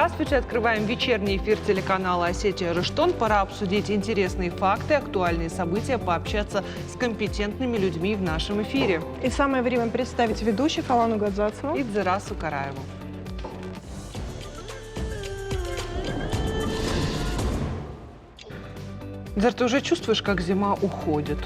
Здравствуйте! Открываем вечерний эфир телеканала «Осетия Рыштон». Пора обсудить интересные факты, актуальные события, пообщаться с компетентными людьми в нашем эфире. И самое время представить ведущих Алану Гадзацеву и Дзерасу Караеву. Дзер, ты уже чувствуешь, как зима уходит?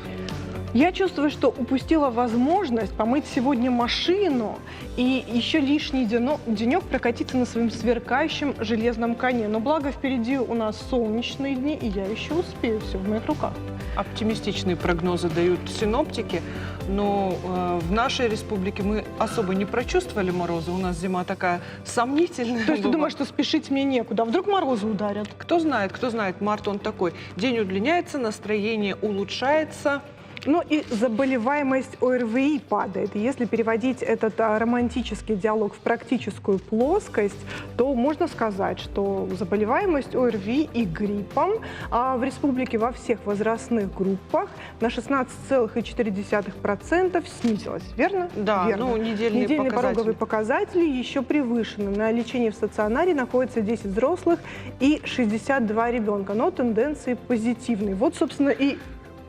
Я чувствую, что упустила возможность помыть сегодня машину и еще лишний денек прокатиться на своем сверкающем железном коне. Но благо впереди у нас солнечные дни, и я еще успею, все в моих руках. Оптимистичные прогнозы дают синоптики, но в нашей республике мы особо не прочувствовали морозы. У нас зима такая сомнительная. То есть ты думаешь, что спешить мне некуда? А вдруг морозы ударят? Кто знает, март он такой. День удлиняется, настроение улучшается. Ну и заболеваемость ОРВИ падает. И если переводить этот романтический диалог в практическую плоскость, то можно сказать, что заболеваемость ОРВИ и гриппом в республике во всех возрастных группах на 16,4% снизилась. Верно? Да, верно. Ну, недельные пороговые показатели еще превышены. На лечении в стационаре находится 10 взрослых и 62 ребенка. Но тенденции позитивные. Вот, собственно, и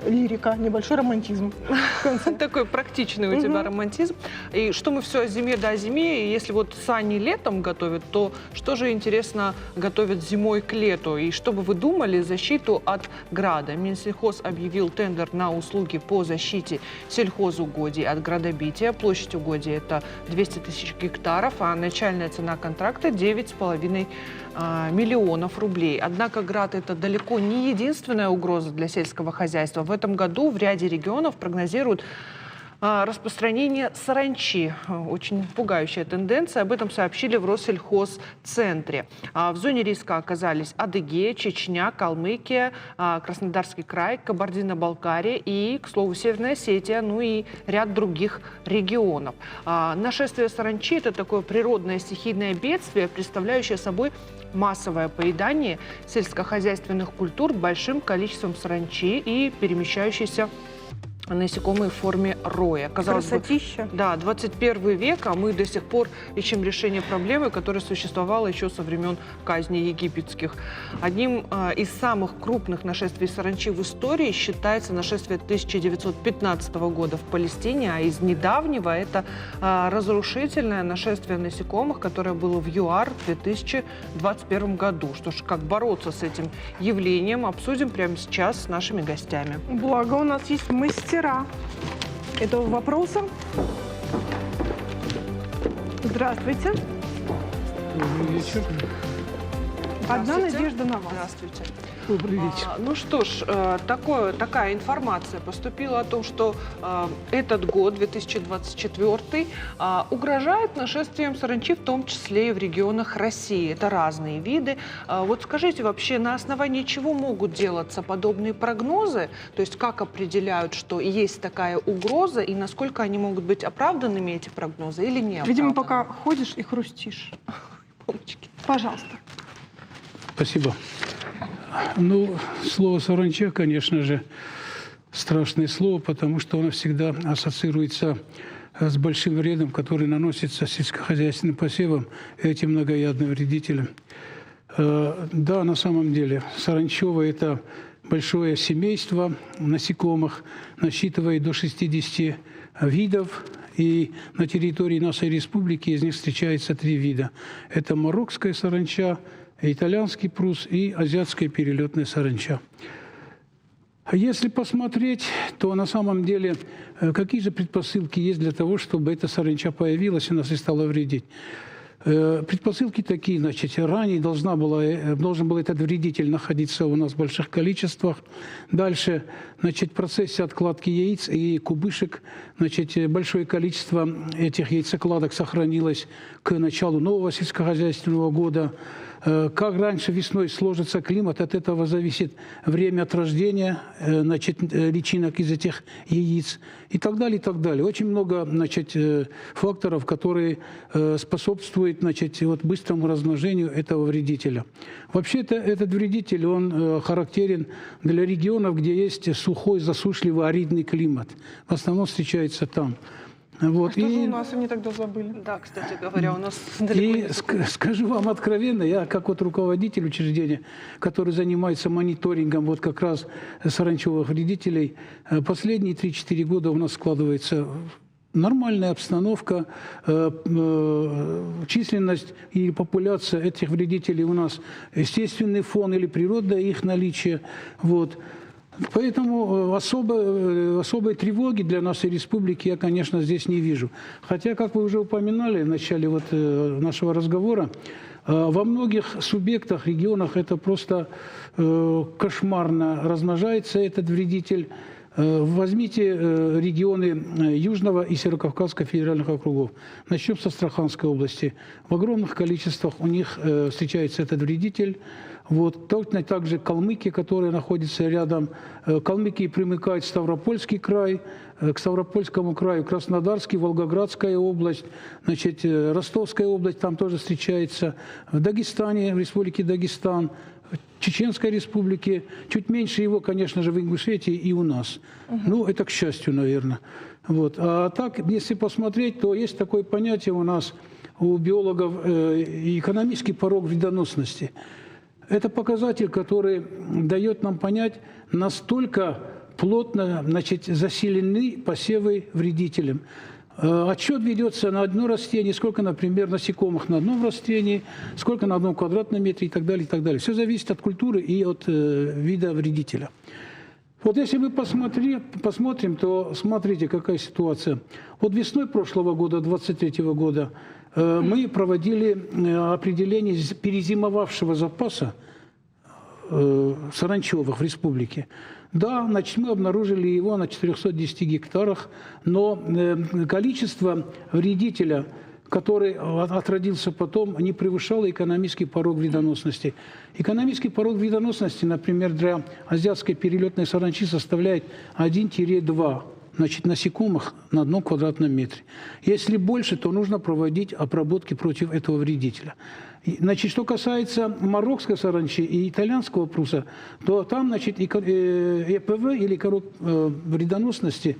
лирика, небольшой романтизм. Такой практичный у тебя романтизм. И что мы все о зиме да о зиме, и если вот сани летом готовят, то что же, интересно, готовят зимой к лету? И что бы вы думали, защиту от града? Минсельхоз объявил тендер на услуги по защите сельхозугодий от градобития. Площадь угодий — это 200 тысяч гектаров, а начальная цена контракта — 9,5 миллионов рублей. Однако град — это далеко не единственная угроза для сельского хозяйства. В этом году в ряде регионов прогнозируют распространение саранчи. Очень пугающая тенденция. Об этом сообщили в Россельхозцентре. В зоне риска оказались Адыгея, Чечня, Калмыкия, Краснодарский край, Кабардино-Балкария и, к слову, Северная Осетия, ну и ряд других регионов. Нашествие саранчи — это такое природное стихийное бедствие, представляющее собой массовое поедание сельскохозяйственных культур большим количеством саранчи и перемещающейся насекомые в форме роя. Казалось бы, да, 21 век, а мы до сих пор ищем решение проблемы, которая существовала еще со времен казней египетских. Одним из самых крупных нашествий саранчи в истории считается нашествие 1915 года в Палестине, а из недавнего это разрушительное нашествие насекомых, которое было в ЮАР в 2021 году. Что ж, как бороться с этим явлением, обсудим прямо сейчас с нашими гостями. Благо у нас есть мастера этого вопроса. Здравствуйте. Добрый вечер. Одна надежда на вас. Здравствуйте. Добрый вечер. Ну что ж, такая информация поступила о том, что этот год, 2024, угрожает нашествием саранчи, в том числе и в регионах России. Это разные виды. Вот скажите, вообще на основании чего могут делаться подобные прогнозы? То есть как определяют, что есть такая угроза, и насколько они могут быть оправданными, эти прогнозы, или не оправданными? Видимо, пока ходишь и хрустишь. Пожалуйста. Спасибо. Ну, слово «саранча», конечно же, страшное слово, потому что оно всегда ассоциируется с большим вредом, который наносится сельскохозяйственным посевам и этим многоядным вредителям. Да, на самом деле, саранчевое – это большое семейство насекомых, насчитывает до 60 видов. И на территории нашей республики из них встречается 3 вида. Это мароккская саранча, итальянский прус и азиатская перелетная саранча. Если посмотреть, то на самом деле какие же предпосылки есть для того, чтобы эта саранча появилась и нас и стала вредить? Предпосылки такие, значит, ранее должен был этот вредитель находиться у нас в больших количествах. Дальше, значит, в процессе откладки яиц и кубышек, значит, большое количество этих яйцекладок сохранилось к началу нового сельскохозяйственного года. Как раньше весной сложится климат, от этого зависит время от рождения, значит, личинок из этих яиц и так далее, и так далее. Очень много, значит, факторов, которые способствуют, значит, вот быстрому размножению этого вредителя. Вообще-то этот вредитель, он характерен для регионов, где есть сухой, засушливый, аридный климат. В основном встречается там. Вот. Что же у нас они тогда забыли? Да, кстати говоря, у нас далеко И не закон. скажу вам откровенно, я как вот руководитель учреждения, который занимается мониторингом вот как раз саранчевых вредителей, последние 3-4 года у нас складывается нормальная обстановка, численность и популяция этих вредителей у нас естественный фон или природное их наличие. Вот. Поэтому особой тревоги для нашей республики я, конечно, здесь не вижу. Хотя, как вы уже упоминали в начале вот нашего разговора, во многих субъектах, регионах это просто кошмарно размножается, этот вредитель. Возьмите регионы Южного и Северокавказского федеральных округов. Начнем с Астраханской области. В огромных количествах у них встречается этот вредитель. Вот. Точно так же Калмыкия, которая находится рядом. К Калмыкии примыкает Ставропольский край, к Ставропольскому краю Краснодарский, Волгоградская область, значит, Ростовская область там тоже встречается. В Дагестане, в Республике Дагестан, в Чеченской республике, чуть меньше его, конечно же, в Ингушетии и у нас. Ну, это к счастью, наверное. Вот. А так, если посмотреть, то есть такое понятие у нас, у биологов, экономический порог вредоносности. Это показатель, который дает нам понять, настолько плотно, значит, заселены посевы вредителем. Отчет ведется на одно растение, сколько, например, насекомых на одном растении, сколько на одном квадратном метре и так далее, и так далее. Все зависит от культуры и от вида вредителя. Вот если мы посмотрим, то смотрите, какая ситуация. Вот весной прошлого года, 2023 года, мы проводили определение перезимовавшего запаса саранчевых в республике. Да, значит, мы обнаружили его на 410 гектарах, но количество вредителя, который отродился потом, не превышало экономический порог вредоносности. Экономический порог вредоносности, например, для азиатской перелетной саранчи составляет 1-2. Значит, насекомых на одном квадратном метре. Если больше, то нужно проводить обработки против этого вредителя. Значит, что касается мароккской саранчи и итальянского пруса, то там, значит, ЭПВ или вредоносности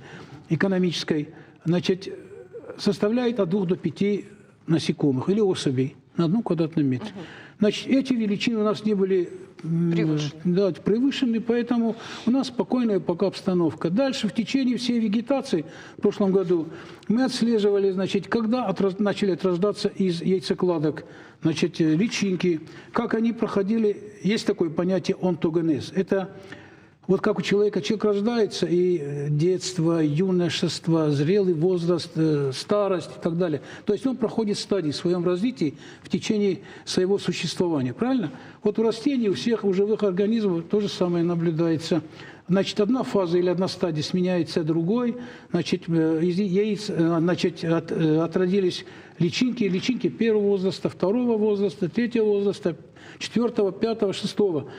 экономической, значит, составляет от 2 до 5 насекомых или особей на одном квадратном метре. Значит, эти величины у нас не были превышены, поэтому у нас спокойная пока обстановка. Дальше, в течение всей вегетации в прошлом году мы отслеживали, значит, когда начали отрождаться из яйцекладок, значит, личинки, как они проходили. Есть такое понятие онтогенез. Это вот как у человек рождается, и детство, юношество, зрелый возраст, старость и так далее. То есть он проходит стадии в своем развитии в течение своего существования. Правильно? Вот у растений, у всех, у живых организмов то же самое наблюдается. Значит, одна фаза или одна стадия сменяется другой. Значит, из яиц, значит, отродились личинки первого возраста, второго возраста, третьего возраста, 4-го, 5-го, 6-го.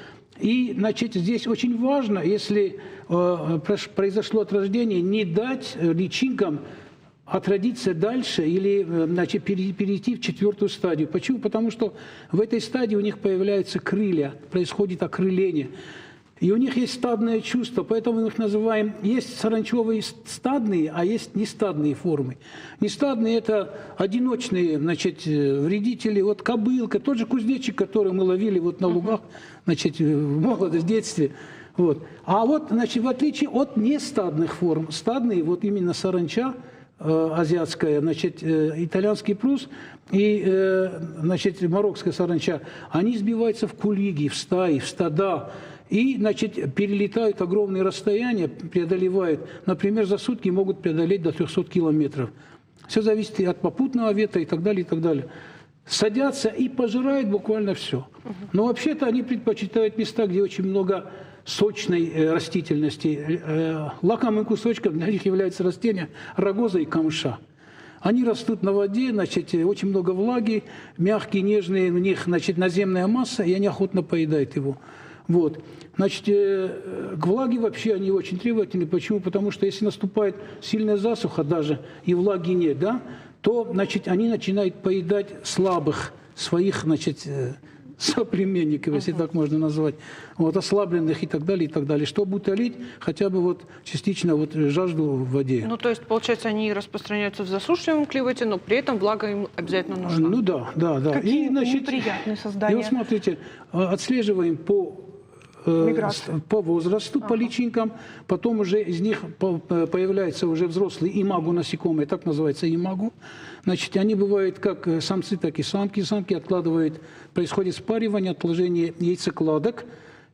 И, значит, здесь очень важно, если произошло отрождение, не дать личинкам отродиться дальше или, значит, перейти в 4-ю стадию. Почему? Потому что в этой стадии у них появляются крылья, происходит окрыление. И у них есть стадное чувство, поэтому мы их называем, есть саранчевые стадные, а есть нестадные формы. Нестадные – это одиночные, значит, вредители, вот кобылка, тот же кузнечик, который мы ловили вот на лугах, значит, в молодости, в детстве. Вот. А вот, значит, в отличие от нестадных форм, стадные, вот именно саранча азиатская, значит, итальянский прус и, значит, мароккская саранча, они сбиваются в кулиги, в стаи, в стада. И, значит, перелетают огромные расстояния, преодолевают. Например, за сутки могут преодолеть до 300 километров. Все зависит от попутного ветра и так далее, и так далее. Садятся и пожирают буквально все. Но вообще-то они предпочитают места, где очень много сочной растительности. Лакомым кусочком для них являются растения рогоза и камыша. Они растут на воде, значит, очень много влаги, мягкие, нежные, у них, значит, наземная масса, и они охотно поедают его. Вот. Значит, к влаге вообще они очень требовательны. Почему? Потому что если наступает сильная засуха даже, и влаги нет, да, то, значит, они начинают поедать слабых своих, значит, соплеменников, если так можно назвать, вот, ослабленных и так далее, чтобы утолить хотя бы вот частично вот жажду в воде. Ну, то есть, получается, они распространяются в засушливом климате, но при этом влага им обязательно нужна. Ну да. Какие И, значит, неприятные и создания. вот смотрите, отслеживаем Миграция. по возрасту, по личинкам, потом уже из них появляются уже взрослые имагу насекомые, так называется имагу. Значит, они бывают как самцы, так и самки. Самки откладывают, происходит спаривание, отложение яйцекладок.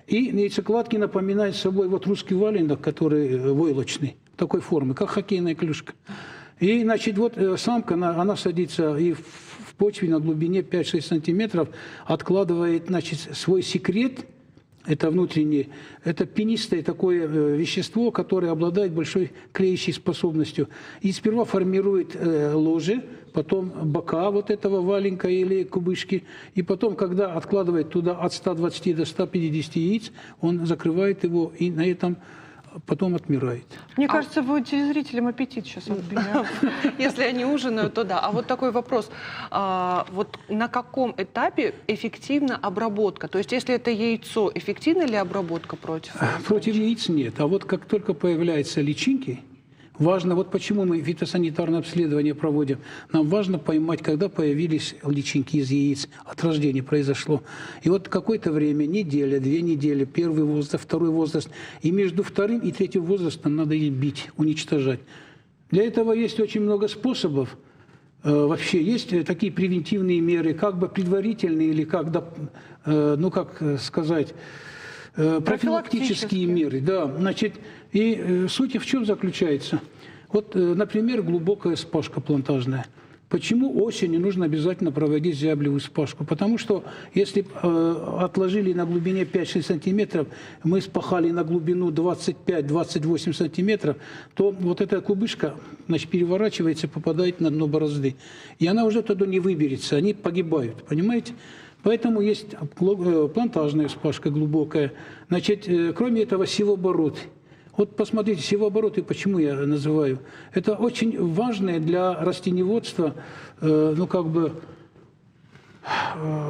И яйцекладки напоминают собой вот русский валенок, который войлочный, такой формы, как хоккейная клюшка. И, значит, вот самка, она садится и в почве на глубине 5-6 сантиметров, откладывает, значит, свой секрет. Это внутреннее, это пенистое такое вещество, которое обладает большой клеящей способностью. И сперва формирует ложе, потом бока вот этого валенка или кубышки. И потом, когда откладывает туда от 120 до 150 яиц, он закрывает его и на этом потом отмирает. Мне кажется, вы телезрителям аппетит сейчас отбили. Если они ужинают, то да. А вот такой вопрос. Вот на каком этапе эффективна обработка? То есть, если это яйцо, эффективна ли обработка против? Против яиц нет. А вот как только появляются личинки, важно, вот почему мы фитосанитарное обследование проводим. Нам важно поймать, когда появились личинки из яиц, от рождения произошло. И вот какое-то время, неделя, 2 недели, первый возраст, второй возраст. И между вторым и третьим возрастом надо их бить, уничтожать. Для этого есть очень много способов. Вообще есть такие превентивные меры, как бы предварительные или профилактические меры. Да, значит, и суть в чем заключается? Вот, например, глубокая спашка плантажная. Почему осенью нужно обязательно проводить зяблевую спашку? Потому что если отложили на глубине 5-6 сантиметров, мы спахали на глубину 25-28 сантиметров, то вот эта кубышка, значит, переворачивается, попадает на дно борозды. И она уже туда не выберется, они погибают, понимаете? Поэтому есть плантажная вспашка глубокая. Значит, кроме этого, севооборот. Вот посмотрите, севообороты, почему я называю. Это очень важное для растениеводства,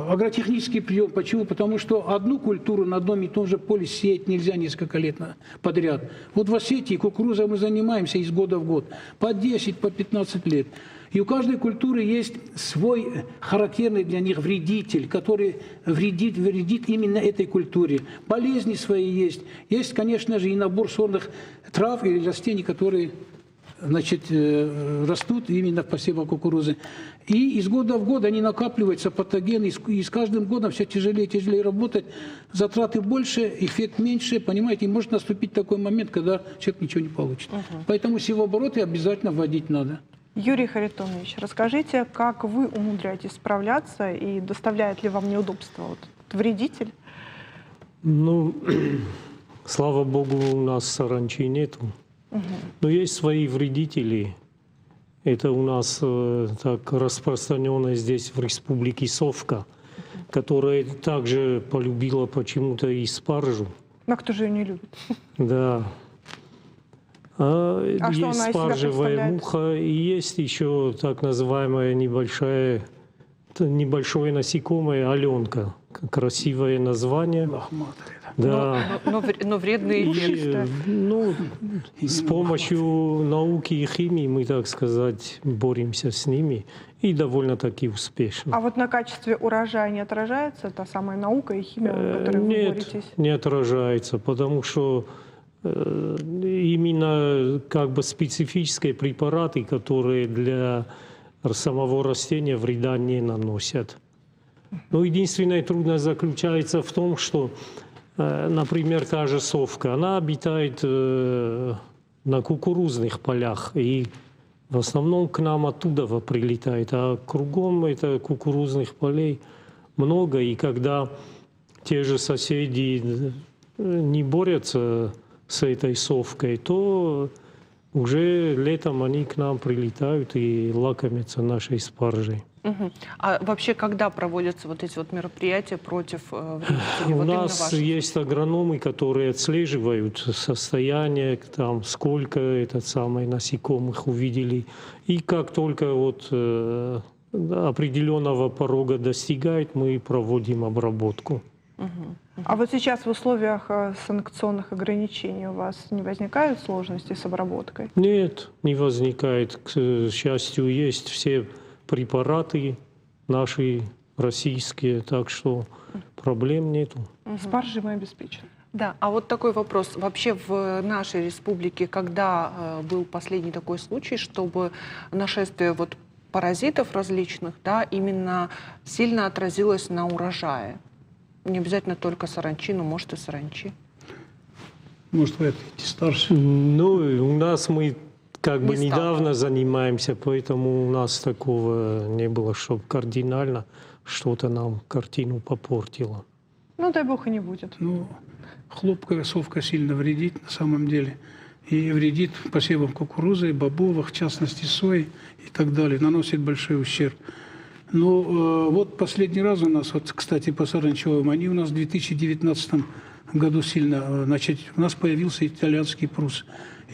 агротехнический прием. Почему? Потому что одну культуру на одном и том же поле сеять нельзя несколько лет подряд. Вот в Осетии кукурузой мы занимаемся из года в год. По 10, по 15 лет. И у каждой культуры есть свой характерный для них вредитель, который вредит именно этой культуре. Болезни свои есть. Есть, конечно же, и набор сорных трав или растений, которые, значит, растут именно в посевах кукурузы. И из года в год они накапливаются, патогены, и с каждым годом все тяжелее и тяжелее работать. Затраты больше, эффект меньше, понимаете, и может наступить такой момент, когда человек ничего не получит. Поэтому севообороты обязательно вводить надо. Юрий Харитонович, расскажите, как вы умудряетесь справляться и доставляет ли вам неудобства вот этот вредитель? Ну, слава богу, у нас саранчи нету. Но есть свои вредители. Это у нас так распространено здесь в республике совка, которая также полюбила почему-то и спаржу. Ну, кто же ее не любит? Да. Что она из Есть себя спаржевая представляет? муха, и есть еще так называемая небольшое насекомое аленка. Красивое название. Да. Но вредный И, эффект. ну, с помощью науки и химии мы, так сказать, боремся с ними и довольно-таки успешно. А вот на качестве урожая не отражается та самая наука и химия, которой вы Нет, боретесь? не отражается, потому что именно как бы специфические препараты, которые для самого растения вреда не наносят. Но единственная трудность заключается в том, что, например, та же совка, она обитает на кукурузных полях, и в основном к нам оттуда прилетает, а кругом это кукурузных полей много, и когда те же соседи не борются с этой совкой, то уже летом они к нам прилетают и лакомятся нашей спаржей. А вообще, когда проводятся вот эти вот мероприятия против вредителей? У Вот именно нас ваши? есть агрономы, которые отслеживают состояние, там, сколько насекомых увидели. И как только вот определенного порога достигает, мы проводим обработку. А вот сейчас в условиях санкционных ограничений у вас не возникают сложности с обработкой? Нет, не возникает. К счастью, есть все препараты наши российские, так что проблем нету. Спаржей мы обеспечены. Да, а вот такой вопрос. Вообще в нашей республике, когда был последний такой случай, чтобы нашествие вот паразитов различных, да, именно сильно отразилось на урожае? Не обязательно только саранчи, но может и саранчи. Может, вы ответите старше? Ну, у нас мы как бы Не недавно занимаемся, поэтому у нас такого не было, чтобы кардинально что-то нам картину попортило. Ну, дай бог и не будет. Ну, хлопковая совка сильно вредит на самом деле. И вредит посевам кукурузы, бобовых, в частности сои и так далее. Наносит большой ущерб. Но вот последний раз у нас, вот, кстати, по саранчевым, они у нас в 2019 году сильно, значит, у нас появился итальянский прус.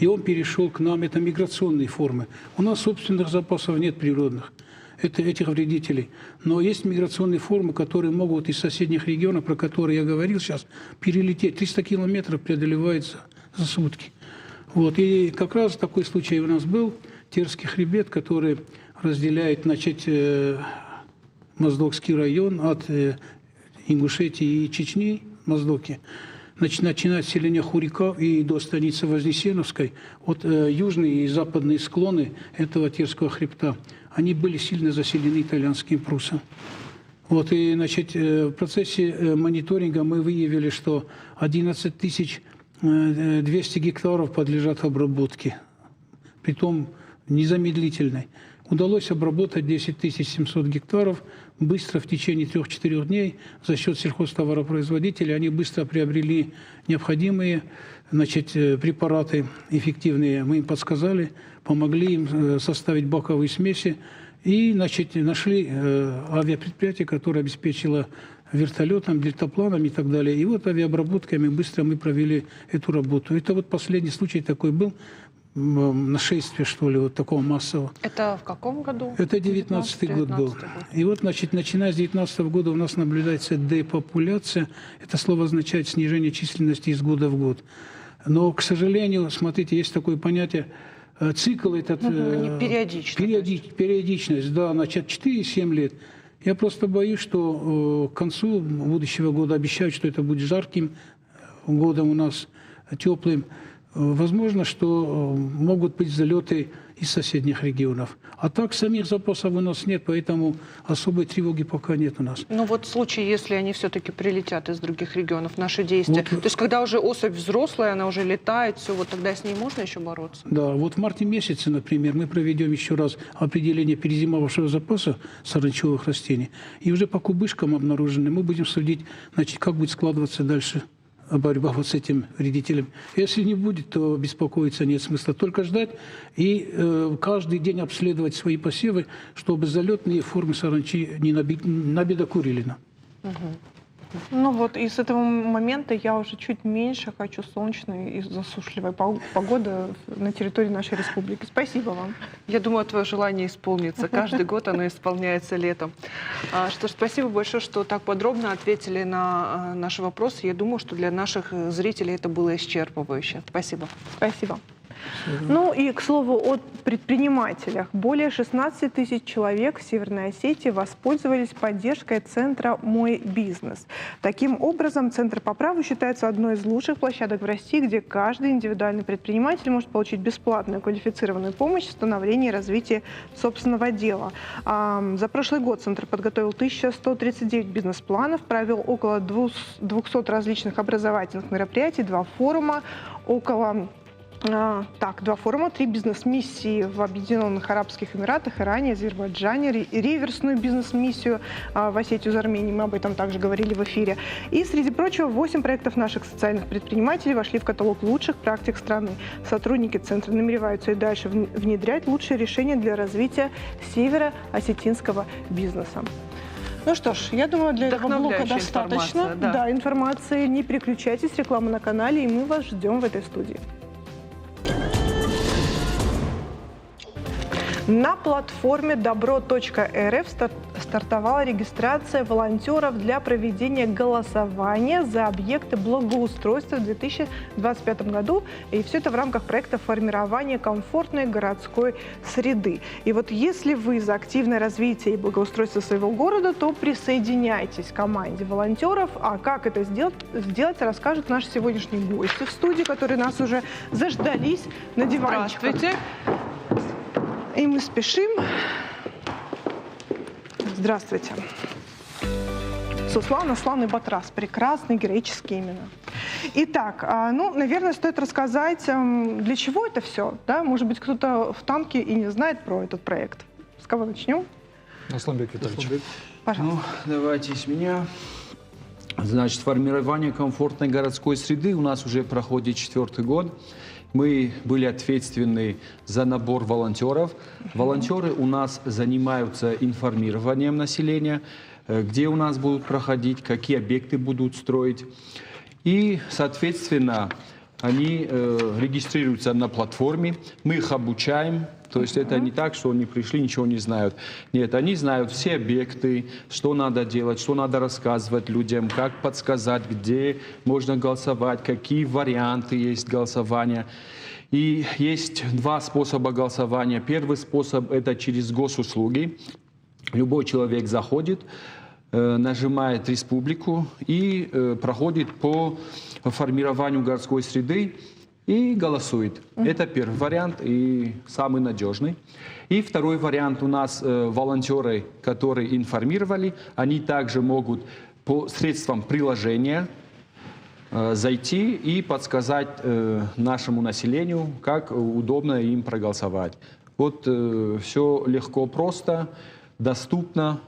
И он перешел к нам, это миграционные формы. У нас собственных запасов нет природных, этих вредителей. Но есть миграционные формы, которые могут из соседних регионов, про которые я говорил сейчас, перелететь. 300 километров преодолевается за сутки. Вот. И как раз такой случай у нас был. Терский хребет, который разделяет, значит, Моздокский район от Ингушетии и Чечни, Моздоки, начиная от селения Хурика и до станицы Вознесеновской, вот южные и западные склоны этого Терского хребта, они были сильно заселены итальянским прусом. Вот, и, значит, в процессе мониторинга мы выявили, что 11 200 гектаров подлежат обработке, притом незамедлительной. Удалось обработать 10 700 гектаров быстро, в течение 3-4 дней, за счет сельхозтоваропроизводителей. Они быстро приобрели необходимые, значит, препараты эффективные. Мы им подсказали, помогли им составить баковые смеси. И, значит, нашли авиапредприятие, которое обеспечило вертолетом, дельтапланом и так далее. И вот авиаобработками быстро мы провели эту работу. Это вот последний случай такой был, нашествие, что ли, вот такого массового. Это в каком году? Это 19-й год был. И вот, значит, начиная с 19-го года у нас наблюдается депопуляция. Это слово означает снижение численности из года в год. Но, к сожалению, смотрите, есть такое понятие, цикл этот... Периодичность, да, значит, 4-7 лет. Я просто боюсь, что к концу будущего года обещают, что это будет жарким годом у нас, теплым. Возможно, что могут быть залеты из соседних регионов. А так самих запасов у нас нет, поэтому особой тревоги пока нет у нас. Ну вот в случае, если они все-таки прилетят из других регионов, наши действия, вот, то есть когда уже особь взрослая, она уже летает, все, вот тогда с ней можно еще бороться? Да, вот в марте месяце, например, мы проведем еще раз определение перезимовавшего запаса саранчевых растений. И уже по кубышкам обнаруженным мы будем судить, значит, как будет складываться дальше борьба вот с этим вредителем. Если не будет, то беспокоиться нет смысла. Только ждать и каждый день обследовать свои посевы, чтобы залетные формы саранчи не набедокурили нам. Ну вот, и с этого момента я уже чуть меньше хочу солнечной и засушливой погоды на территории нашей республики. Спасибо вам. Я думаю, твое желание исполнится. Каждый год оно исполняется летом. Что ж, спасибо большое, что так подробно ответили на наши вопросы. Я думаю, что для наших зрителей это было исчерпывающе. Спасибо. Спасибо. Ну и, к слову, о предпринимателях. Более 16 тысяч человек в Северной Осетии воспользовались поддержкой центра «Мой бизнес». Таким образом, центр по праву считается одной из лучших площадок в России, где каждый индивидуальный предприниматель может получить бесплатную квалифицированную помощь в становлении и развитии собственного дела. За прошлый год центр подготовил 1139 бизнес-планов, провел около 200 различных образовательных мероприятий, 2 форума, 2 форума, 3 бизнес-миссии в Объединенных Арабских Эмиратах, Иране, Азербайджане, реверсную бизнес-миссию в Осетию из Армении, мы об этом также говорили в эфире. И, среди прочего, 8 проектов наших социальных предпринимателей вошли в каталог лучших практик страны. Сотрудники центра намереваются и дальше внедрять лучшие решения для развития северо-осетинского бизнеса. Ну что ж, я думаю, для этого блока достаточно. Да, информации. Не переключайтесь, реклама на канале, и мы вас ждем в этой студии. На платформе добро.рф стартовала регистрация волонтеров для проведения голосования за объекты благоустройства в 2025 году. И все это в рамках проекта формирования комфортной городской среды. И вот если вы за активное развитие и благоустройство своего города, то присоединяйтесь к команде волонтеров. А как это сделать, расскажут наши сегодняшние гости в студии, которые нас уже заждались на диванчиках. Здравствуйте. И мы спешим. Здравствуйте. Суслан, Аслан и Батрас. Прекрасные греческие имена. Итак, ну, наверное, стоит рассказать, для чего это все. Да? Может быть, кто-то в танке и не знает про этот проект. С кого начнем? Асланбек Витальевич. Пожалуйста. Ну, давайте с меня. Значит, формирование комфортной городской среды у нас уже проходит 4-й год. Мы были ответственны за набор волонтеров. Волонтеры у нас занимаются информированием населения, где у нас будут проходить, какие объекты будут строить. И, соответственно, они регистрируются на платформе, мы их обучаем. То есть это не так, что они пришли, ничего не знают. Нет, они знают все объекты, что надо делать, что надо рассказывать людям, как подсказать, где можно голосовать, какие варианты есть голосования. И есть 2 способа голосования. Первый способ – это через госуслуги. Любой человек заходит, нажимает «Республику» и проходит по формированию городской среды и голосует. Это первый вариант и самый надежный. И второй вариант у нас волонтеры, которые информировали, они также могут по средствам приложения зайти и подсказать нашему населению, как удобно им проголосовать. Вот все легко, просто, доступно.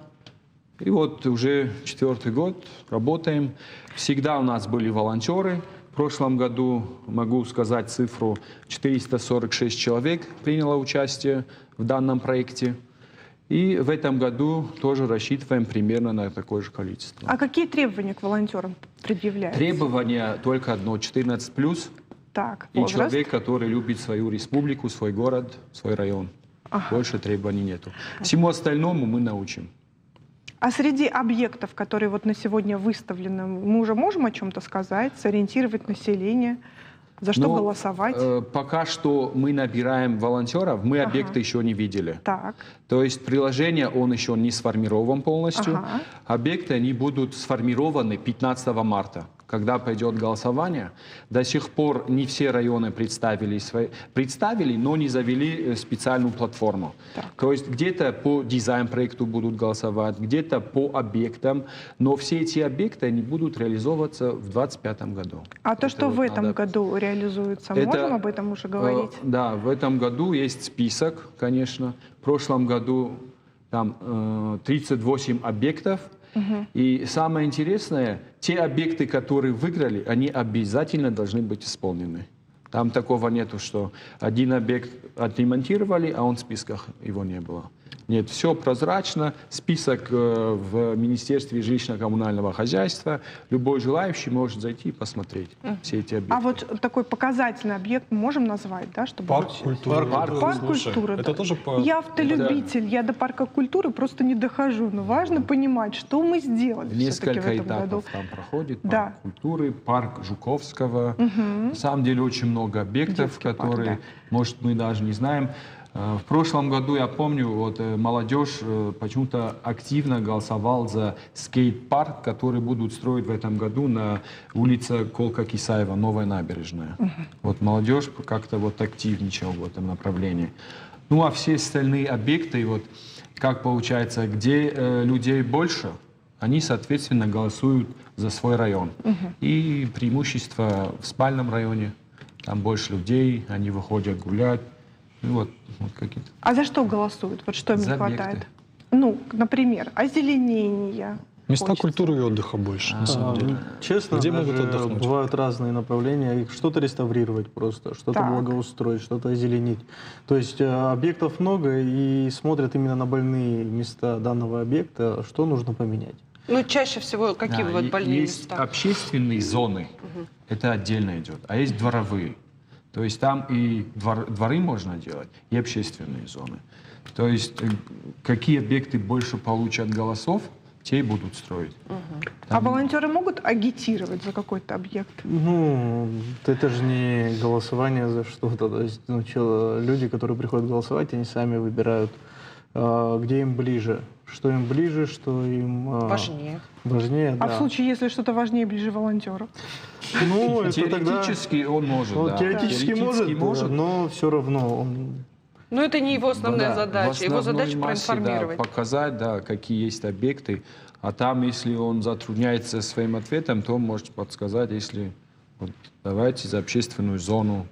И вот уже 4-й год работаем. Всегда у нас были волонтеры. В прошлом году, могу сказать цифру, 446 человек приняло участие в данном проекте. И в этом году тоже рассчитываем примерно на такое же количество. А какие требования к волонтерам предъявляются? Требование только одно, 14+. Так, И возраст? человек, который любит свою республику, свой город, свой район. Больше требований нету. Всему остальному мы научим. А среди объектов, которые вот на сегодня выставлены, мы уже можем о чем-то сказать, сориентировать население, за что голосовать? Пока что мы набираем волонтеров, мы объекты еще не видели. Так. То есть приложение, он еще не сформирован полностью. Объекты, они будут сформированы 15 марта. Когда пойдет голосование, до сих пор не все районы представили, но не завели специальную платформу. Так. То есть где-то по дизайн-проекту будут голосовать, где-то по объектам, но все эти объекты они будут реализовываться в 2025 году. А то, что вот в этом надо... году реализуется, Это, можем об этом уже говорить? Да, в этом году есть список, конечно. В прошлом году там 38 объектов. И самое интересное, те объекты, которые выиграли, они обязательно должны быть исполнены. Там такого нету, что один объект отремонтировали, а он в списках его не было. Нет, все прозрачно, список в Министерстве жилищно-коммунального хозяйства. Любой желающий может зайти и посмотреть все эти объекты. А вот такой показательный объект можем назвать, да, чтобы... Парк культуры. Парк культуры. Это да. тоже по... Я автолюбитель, я до парка культуры просто не дохожу. Но важно понимать, что мы сделали все-таки в Несколько этом этапов году. там проходит. Да. Парк культуры, парк Жуковского. На самом деле очень много объектов, Детский парк, которые, да. может, мы даже не знаем. В прошлом году, я помню, вот молодежь почему-то активно голосовал за скейт-парк, который будут строить в этом году на улице Колка-Кисаева, Новая набережная. Вот молодежь как-то вот активничала в этом направлении. Ну а все остальные объекты, вот как получается, где людей больше, они, соответственно, голосуют за свой район. И преимущество в спальном районе, там больше людей, они выходят гулять. Ну, вот какие-то. А за что голосуют? Вот что им За не объекты. хватает? Ну, например, озеленение. Места Хочется. культуры и отдыха больше, на самом деле. Честно, Где даже могут отдохнуть? бывают разные направления. Их что-то реставрировать просто, что-то Так. благоустроить, что-то озеленить. То есть объектов много и смотрят именно на больные места данного объекта, что нужно поменять. Ну, чаще всего какие Да, вот больные есть места? общественные зоны, это отдельно идет, а есть дворовые. То есть там и дворы можно делать, и общественные зоны. То есть какие объекты больше получат голосов, те и будут строить. А волонтеры могут агитировать за какой-то объект? Ну, это же не голосование за что-то. То есть люди, которые приходят голосовать, они сами выбирают, где им ближе. Что им ближе, что им Важнее. важнее, А да. в случае, если что-то важнее, ближе волонтера? Ну, это тогда... Теоретически он может, Ну, да. теоретически может, но все равно Но это не его основная Да, задача. в Его основной задача массе, проинформировать. Да, показать, да, какие есть объекты. А там, если он затрудняется своим ответом, то он может подсказать, если вот, давайте за общественную зону,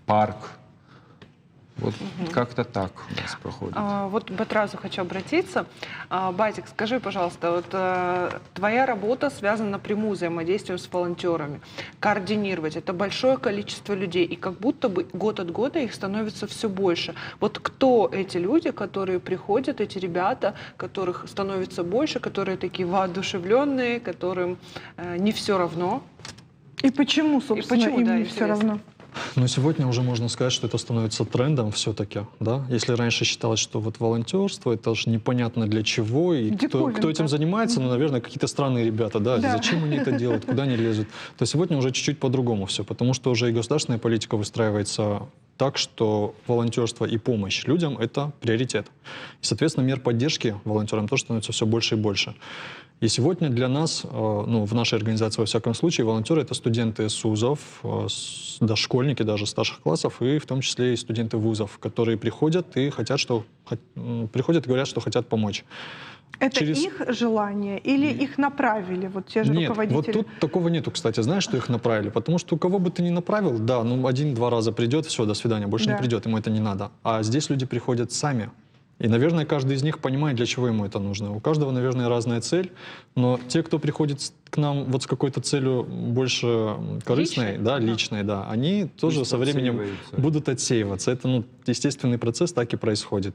парк. Вот как-то так у нас проходит. Вот к Батразу хочу обратиться. Батик, скажи, пожалуйста, вот твоя работа связана напрямую взаимодействием с волонтерами. Координировать это большое количество людей, и как будто бы год от года их становится все больше. Вот кто эти люди, которые приходят, эти ребята, которых становится больше, которые такие воодушевленные, которым не все равно? И почему, собственно, почему, им да, не все интересно. равно? Но сегодня уже можно сказать, что это становится трендом все-таки, да? Если раньше считалось, что вот волонтерство, это же непонятно для чего, и кто Диковинка. этим занимается, ну, наверное, какие-то странные ребята, да? Да. Зачем они это делают, куда они лезут? То сегодня уже чуть-чуть по-другому все, потому что уже и государственная политика выстраивается так, что волонтерство и помощь людям — это приоритет. И, соответственно, мер поддержки волонтерам тоже становится все больше и больше. И сегодня для нас, ну, в нашей организации, во всяком случае, волонтеры — это студенты с вузов, дошкольники даже старших классов, и в том числе и студенты вузов, которые приходят и приходят и говорят, что хотят помочь. Это их желание или их направили, вот те же Нет, руководители? вот тут такого нету, кстати. Знаешь, что их направили? Потому что у кого бы ты ни направил, да, ну, 1-2 раза придет, все, до свидания, больше Да. не придет, ему это не надо. А здесь люди приходят сами. И, наверное, каждый из них понимает, для чего ему это нужно. У каждого, наверное, разная цель, но те, кто приходит к нам вот с какой-то целью больше корыстной, Личной? да, Да. личной, да, они тоже Пусть со временем отсеиваются. будут отсеиваться. Это, ну, естественный процесс, так и происходит.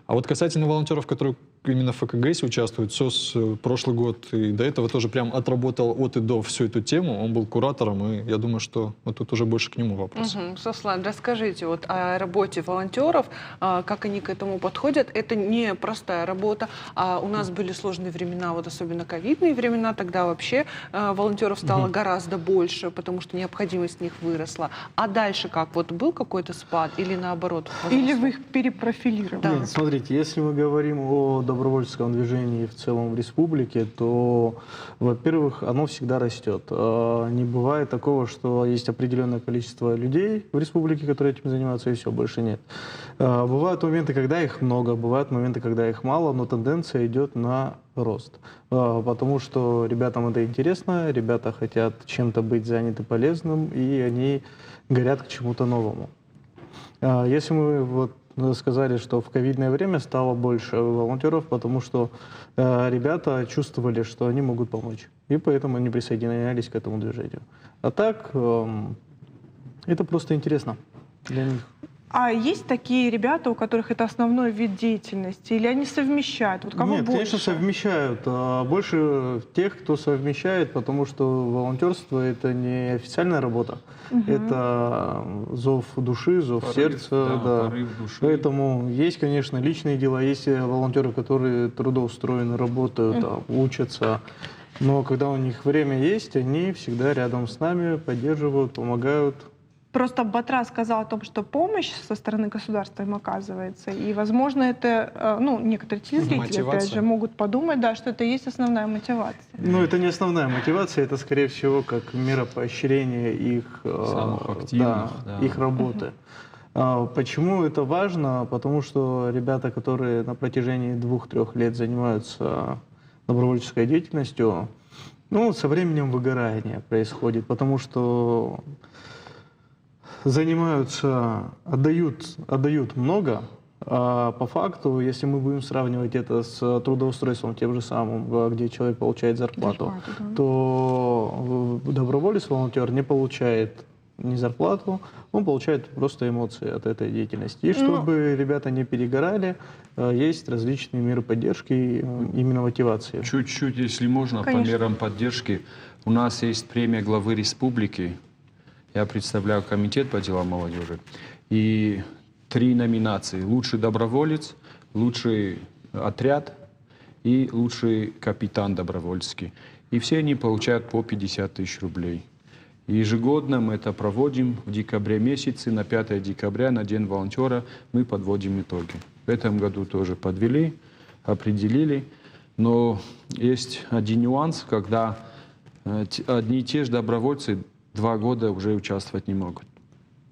А вот касательно волонтеров, которые именно в ФКГС участвуют, СОС прошлый год и до этого тоже прям отработал от и до всю эту тему, он был куратором, и я думаю, что вот тут уже больше к нему вопрос. Сослан, расскажите вот о работе волонтеров, как они к этому подходят. Это не простая работа. У нас были сложные времена, вот особенно ковидные времена, тогда вообще волонтеров стало гораздо больше, потому что необходимость в них выросла. А дальше как? Вот был какой-то спад или наоборот? Или вы их перепрофилировали? Да. Нет, смотрите, если мы говорим о добровольческом движении в целом в республике, то, во-первых, оно всегда растет. Не бывает такого, что есть определенное количество людей в республике, которые этим занимаются, и все, больше нет. Бывают моменты, когда их много, бывают моменты, когда их мало, но тенденция идет на рост. Потому что ребятам это интересно, ребята хотят чем-то быть заняты полезным, и они горят к чему-то новому. Если мы вот сказали, что в ковидное время стало больше волонтеров, потому что ребята чувствовали, что они могут помочь. И поэтому они присоединялись к этому движению. А так, это просто интересно для них. А есть такие ребята, у которых это основной вид деятельности? Или они совмещают? Вот кого Нет, больше? конечно, совмещают. Больше тех, кто совмещает, потому что волонтерство — это не официальная работа. Это зов души, зов Порыв, сердца. да, порыв души. Поэтому есть, конечно, личные дела, есть волонтеры, которые трудоустроены, работают, учатся. Но когда у них время есть, они всегда рядом с нами, поддерживают, помогают. Просто Батрас сказал о том, что помощь со стороны государства им оказывается. И, возможно, это, ну, некоторые телезрители, опять Мотивация. же, могут подумать, да, что это и есть основная мотивация. Ну, это не основная мотивация, это, скорее всего, как мера поощрения их, Самых активных, да. их работы. Почему это важно? Потому что ребята, которые на протяжении 2-3 лет занимаются добровольческой деятельностью, ну, со временем выгорание происходит, потому что занимаются, отдают много, а по факту, если мы будем сравнивать это с трудоустройством тем же самым, где человек получает зарплату, то доброволец, волонтер не получает не зарплату, он получает просто эмоции от этой деятельности. И чтобы ребята не перегорали, есть различные меры поддержки, именно мотивации. Чуть-чуть, если можно, Конечно. по мерам поддержки. У нас есть премия главы республики. Я представляю комитет по делам молодежи. И 3 номинации. Лучший доброволец, лучший отряд и лучший капитан добровольский. И все они получают по 50 тысяч рублей. И ежегодно мы это проводим в декабре месяце, на 5 декабря, на День волонтера, мы подводим итоги. В этом году тоже подвели, определили. Но есть один нюанс, когда одни и те же добровольцы 2 года уже участвовать не могут.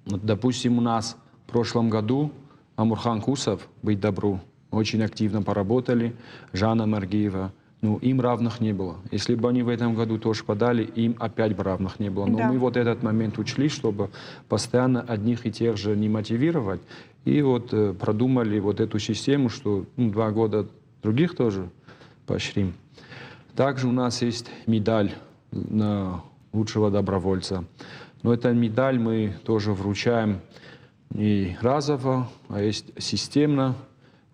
Вот, допустим, у нас в прошлом году Амурхан Кусов, быть добру, очень активно поработали, Жанна Маргиева. Ну, им равных не было. Если бы они в этом году тоже подали, им опять бы равных не было. Но Да. мы вот этот момент учли, чтобы постоянно одних и тех же не мотивировать. И вот продумали вот эту систему, что 2 года других тоже поощрим. Также у нас есть медаль на лучшего добровольца. Но эту медаль мы тоже вручаем не разово, а есть системно.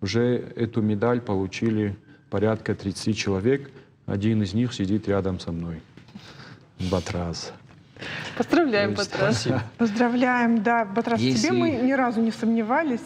Уже эту медаль получили порядка 30 человек. Один из них сидит рядом со мной. Батрас. Поздравляем, Батрас. Поздравляем, да, Батрас, в Если- тебе мы ни разу не сомневались.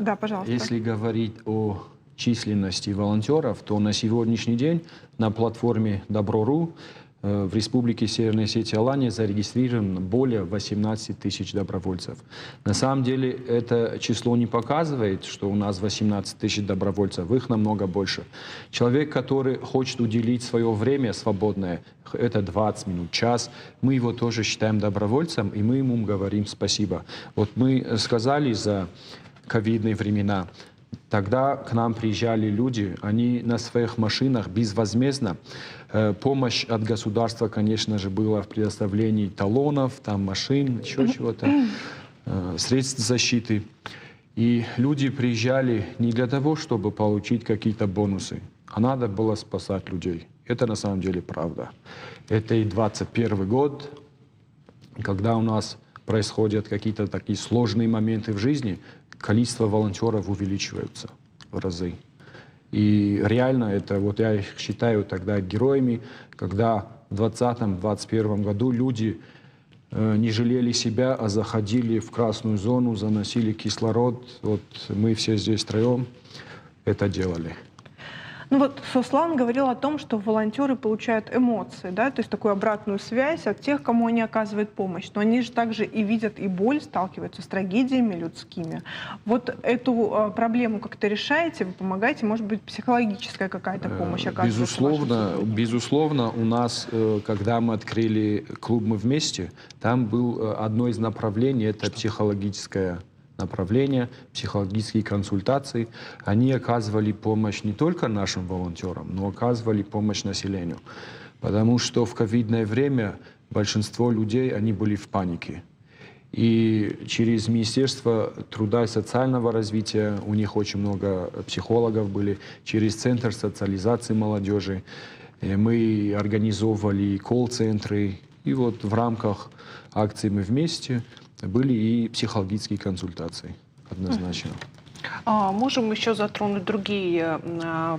Да, пожалуйста. Если говорить о численности волонтеров, то на сегодняшний день на платформе Добро.ру в Республике Северная Осетия и Алания зарегистрировано более 18 тысяч добровольцев. На самом деле это число не показывает, что у нас 18 тысяч добровольцев, их намного больше. Человек, который хочет уделить свое время свободное, это 20 минут, час, мы его тоже считаем добровольцем, и мы ему говорим спасибо. Вот мы сказали за ковидные времена, тогда к нам приезжали люди, они на своих машинах безвозмездно. Помощь от государства, конечно же, была в предоставлении талонов, там машин, еще чего-то, средств защиты. И люди приезжали не для того, чтобы получить какие-то бонусы, а надо было спасать людей. Это на самом деле правда. Это и 21 год, когда у нас происходят какие-то такие сложные моменты в жизни, количество волонтеров увеличивается в разы. И реально это, вот я их считаю тогда героями, когда в 2020-2021 году люди не жалели себя, а заходили в красную зону, заносили кислород. Вот мы все здесь втроем это делали. Ну вот Сослан говорил о том, что волонтеры получают эмоции, да, то есть такую обратную связь от тех, кому они оказывают помощь. Но они же также и видят и боль, сталкиваются с трагедиями людскими. Вот эту проблему как-то решаете, вы помогаете, может быть, психологическая какая-то помощь оказывается вашим сотрудникам? Безусловно, у нас, когда мы открыли клуб «Мы вместе», там было одно из направлений, это психологическое направление, психологические консультации. Они оказывали помощь не только нашим волонтерам, но оказывали помощь населению. Потому что в ковидное время большинство людей, они были в панике. И через Министерство труда и социального развития, у них очень много психологов были, через Центр социализации молодежи мы организовывали колл-центры. И вот в рамках акции «Мы вместе» были и психологические консультации, однозначно. Можем еще затронуть другие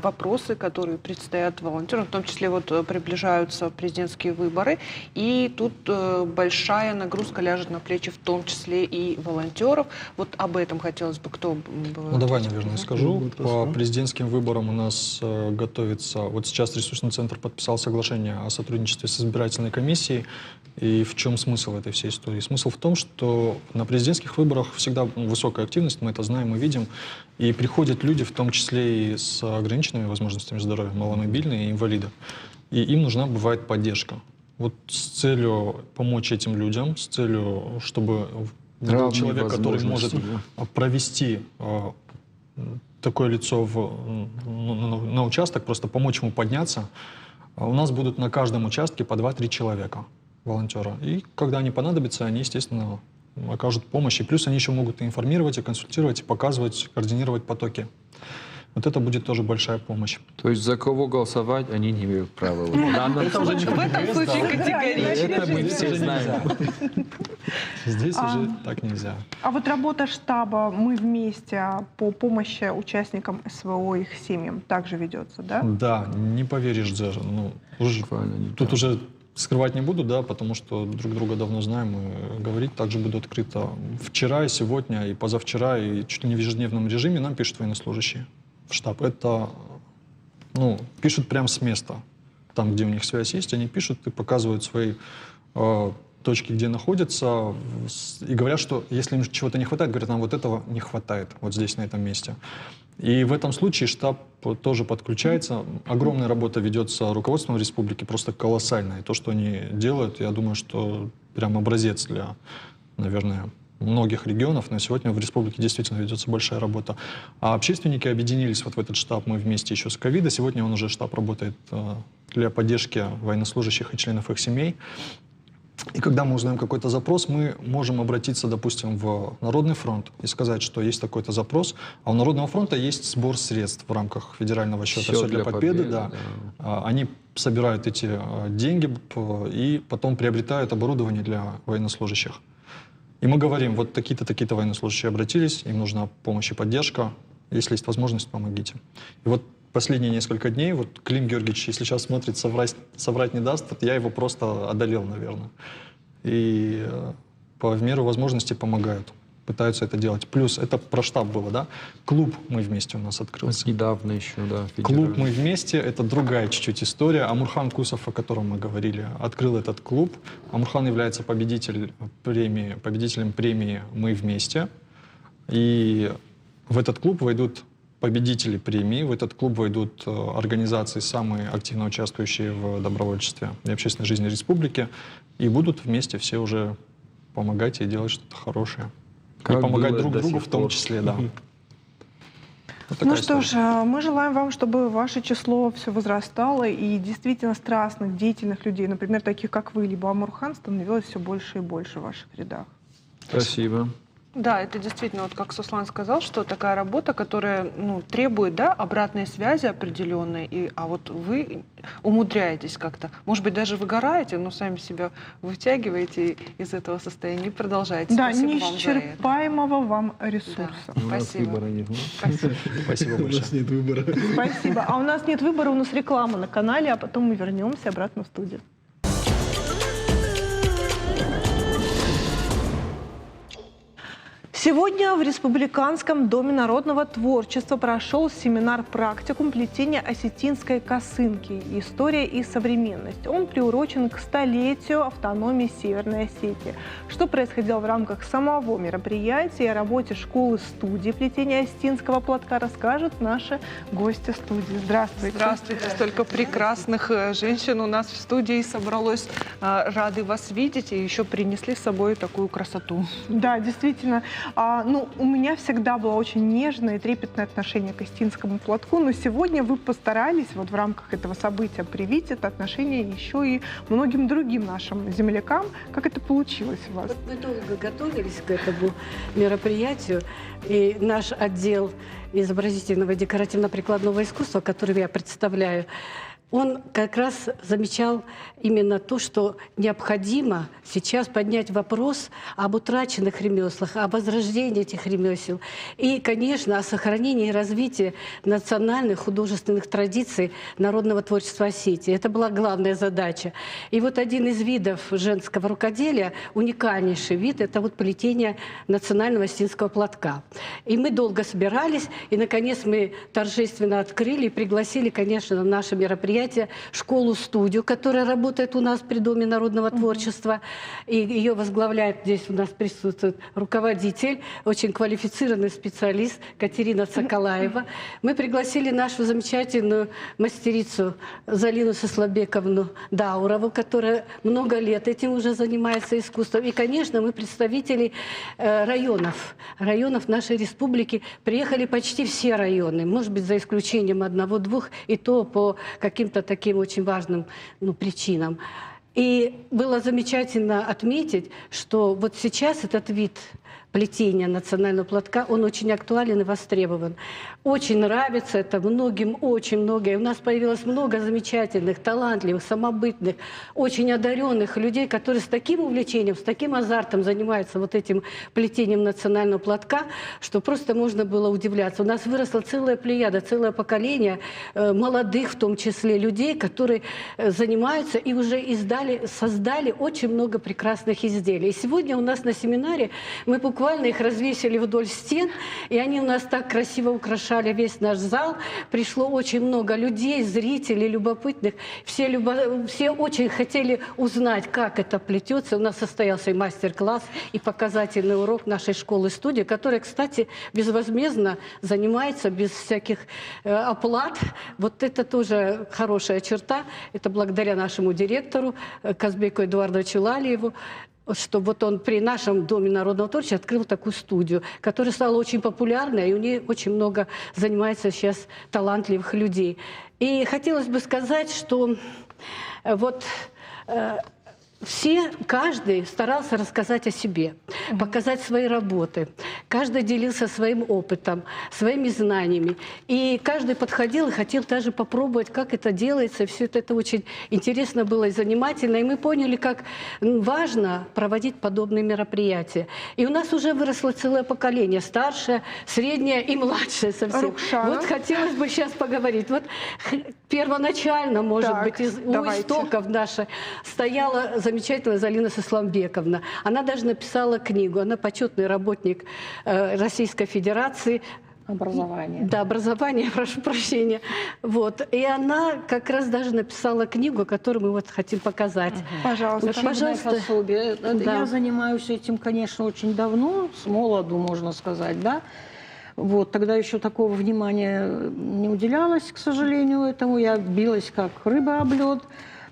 вопросы, которые предстоят волонтерам, в том числе вот приближаются президентские выборы, и тут большая нагрузка ляжет на плечи, в том числе и волонтеров. Вот об этом хотелось бы, кто бы... Ну, давай, наверное, скажу. Будет По хорошо. президентским выборам у нас готовится... Вот сейчас ресурсный центр подписал соглашение о сотрудничестве с избирательной комиссией. И в чем смысл этой всей истории? Смысл в том, что на президентских выборах всегда высокая активность, мы это знаем и видим. И приходят люди, в том числе и с ограниченными возможностями здоровья, маломобильные и инвалиды. И им нужна бывает поддержка. Вот с целью помочь этим людям, с целью, чтобы был Равные человек, который может возможности, да. провести такое лицо на участок, просто помочь ему подняться. У нас будут на каждом участке по 2-3 человека, волонтера. И когда они понадобятся, они, естественно, окажут помощь. И плюс они еще могут и информировать, и консультировать, и показывать, координировать потоки. Вот это будет тоже большая помощь. То есть за кого голосовать, они не имеют права. Это уже В этом случае категорично. это мы все знаем. Здесь уже так нельзя. А вот работа штаба «Мы вместе» по помощи участникам СВО и их семьям также ведется, да? Да, не поверишь даже. Ну, Буквально не тут так. уже скрывать не буду, да, потому что друг друга давно знаем, и говорить также буду открыто. Вчера, и сегодня, и позавчера, и чуть ли не в ежедневном режиме нам пишут военнослужащие в штаб. Это, ну, пишут прямо с места. Там, где у них связь есть, они пишут и показывают свои точки, где находятся, и говорят, что если им чего-то не хватает, говорят, нам вот этого не хватает, вот здесь, на этом месте. И в этом случае штаб тоже подключается. Огромная работа ведется руководством республики, просто колоссальная. И то, что они делают, я думаю, что прям образец для, наверное, многих регионов. Но сегодня в республике действительно ведется большая работа. А общественники объединились вот в этот штаб. Мы вместе еще с ковида. Сегодня он уже штаб работает для поддержки военнослужащих и членов их семей. И когда мы узнаем какой-то запрос, мы можем обратиться, допустим, в Народный фронт и сказать, что есть такой-то запрос. А у Народного фронта есть сбор средств в рамках федерального счета «Все для победы». Да. Они собирают эти деньги и потом приобретают оборудование для военнослужащих. И мы говорим, вот такие-то, такие-то военнослужащие обратились, им нужна помощь и поддержка. Если есть возможность, помогите. И вот последние несколько дней, вот Клим Георгиевич, если сейчас смотрит, соврать не даст, я его просто одолел, наверное. И в меру возможности помогают, пытаются это делать. Плюс это про штаб было, да? Клуб мы вместе у нас открылся. Недавно еще, да. Клуб мы вместе, это другая чуть-чуть история. Амурхан Кусов, о котором мы говорили, открыл этот клуб. Амурхан является победителем премии «Мы вместе». И в этот клуб войдут победители премии. В этот клуб войдут организации, самые активно участвующие в добровольчестве и общественной жизни республики, и будут вместе все уже помогать и делать что-то хорошее. Как и помогать было друг до другу сих в том пор. числе, да. Вот Ну такая что история. ж, мы желаем вам, чтобы ваше число все возрастало, и действительно страстных, деятельных людей, например, таких как вы, либо Амурхан, становилось все больше и больше в ваших рядах. Спасибо. Да, это действительно, вот как Суслан сказал, что такая работа, которая требует, да, обратной связи определенной, а вот вы умудряетесь как-то, может быть, даже выгораете, но сами себя вытягиваете из этого состояния и продолжаете. Да, Спасибо вам за это. неисчерпаемого вам ресурса. Да, У нас спасибо. выбора нет. Спасибо. Спасибо большое. нет выбора. Спасибо. А у нас нет выбора, у нас реклама на канале, а потом мы вернемся обратно в студию. Сегодня в Республиканском доме народного творчества прошел семинар-практикум плетения осетинской косынки «История и современность». Он приурочен к столетию автономии Северной Осетии. Что происходило в рамках самого мероприятия и о работе школы-студии плетения осетинского платка, расскажут наши гости студии. Здравствуйте. Здравствуйте. Столько прекрасных женщин у нас в студии собралось. Рады вас видеть и еще принесли с собой такую красоту. Да, действительно. У меня всегда было очень нежное и трепетное отношение к осетинскому платку, но сегодня вы постарались вот в рамках этого события привить это отношение еще и многим другим нашим землякам. Как это получилось у вас? Вот мы долго готовились к этому мероприятию, и наш отдел изобразительного и декоративно-прикладного искусства, который я представляю, он как раз замечал именно то, что необходимо сейчас поднять вопрос об утраченных ремеслах, о возрождении этих ремесел и, конечно, о сохранении и развитии национальных художественных традиций народного творчества Осетии. Это была главная задача. И вот один из видов женского рукоделия, уникальнейший вид, это вот плетение национального осетинского платка. И мы долго собирались, и, наконец, мы торжественно открыли и пригласили, конечно, на наше мероприятие школу-студию, которая работает у нас при Доме народного творчества. И ее возглавляет, здесь у нас присутствует руководитель, очень квалифицированный специалист Катерина Цакалаева. Мы пригласили нашу замечательную мастерицу Залину Сослобековну Даурову, которая много лет этим уже занимается искусством. И, конечно, мы представители районов нашей республики. Приехали почти все районы, может быть, за исключением одного-двух, и то по каким-то таким очень важным причинам. И было замечательно отметить, что вот сейчас этот вид плетения национального платка, он очень актуален и востребован. Очень нравится это многим, очень много. И у нас появилось много замечательных, талантливых, самобытных, очень одаренных людей, которые с таким увлечением, с таким азартом занимаются вот этим плетением национального платка, что просто можно было удивляться. У нас выросла целая плеяда, целое поколение молодых, в том числе, людей, которые занимаются и уже создали очень много прекрасных изделий. И сегодня у нас на семинаре мы буквально их развесили вдоль стен, и они у нас так красиво украшали весь наш зал. Пришло очень много людей, зрителей, любопытных. Все очень хотели узнать, как это плетется. У нас состоялся и мастер-класс, и показательный урок нашей школы-студии, которая, кстати, безвозмездно занимается, без всяких оплат. Вот это тоже хорошая черта. Это благодаря нашему директору Казбеку Эдуардовичу Лалиеву, что вот он при нашем Доме народного творчества открыл такую студию, которая стала очень популярной, и у нее очень много занимается сейчас талантливых людей. И хотелось бы сказать, что вот каждый старался рассказать о себе, показать свои работы. Каждый делился своим опытом, своими знаниями. И каждый подходил и хотел даже попробовать, как это делается. Все это очень интересно было и занимательно. И мы поняли, как важно проводить подобные мероприятия. И у нас уже выросло целое поколение. Старшее, среднее и младшее совсем. Рукшана. Вот хотелось бы сейчас поговорить. Вот первоначально, может быть, у истоков нашей стояла замечательная Залина Сысламбековна. Она даже написала книгу. Она почетный работник Российской Федерации. Образование. Да, образование, прошу прощения. Вот. И она как раз даже написала книгу, которую мы вот хотим показать. Пожалуйста. Учебное Пожалуйста. пособие. Да. Я занимаюсь этим, конечно, очень давно, с молоду, можно сказать, да. Вот, тогда еще такого внимания не уделялось, к сожалению, этому. Я билась как рыба об лед.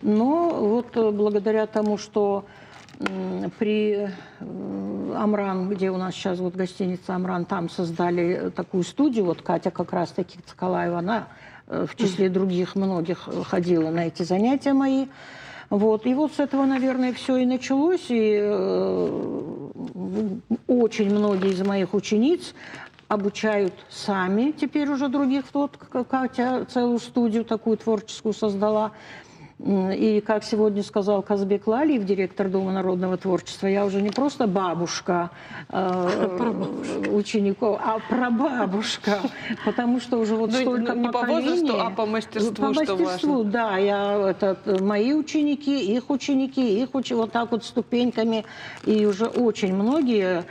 Но вот благодаря тому, что при Амран, где у нас сейчас вот гостиница Амран, там создали такую студию, вот Катя как раз-таки Цкалаева, она в числе других многих ходила на эти занятия мои. Вот. И вот с этого, наверное, все и началось. И очень многие из моих учениц обучают сами теперь уже других. Вот Катя целую студию такую творческую создала. И, как сегодня сказал Казбек Лалиев, директор Дома народного творчества, я уже не просто бабушка учеников, а прабабушка, потому что уже вот столько не по поколений. возрасту, а по мастерству, По мастерству, да. Мои ученики, вот так вот ступеньками, и уже очень многие.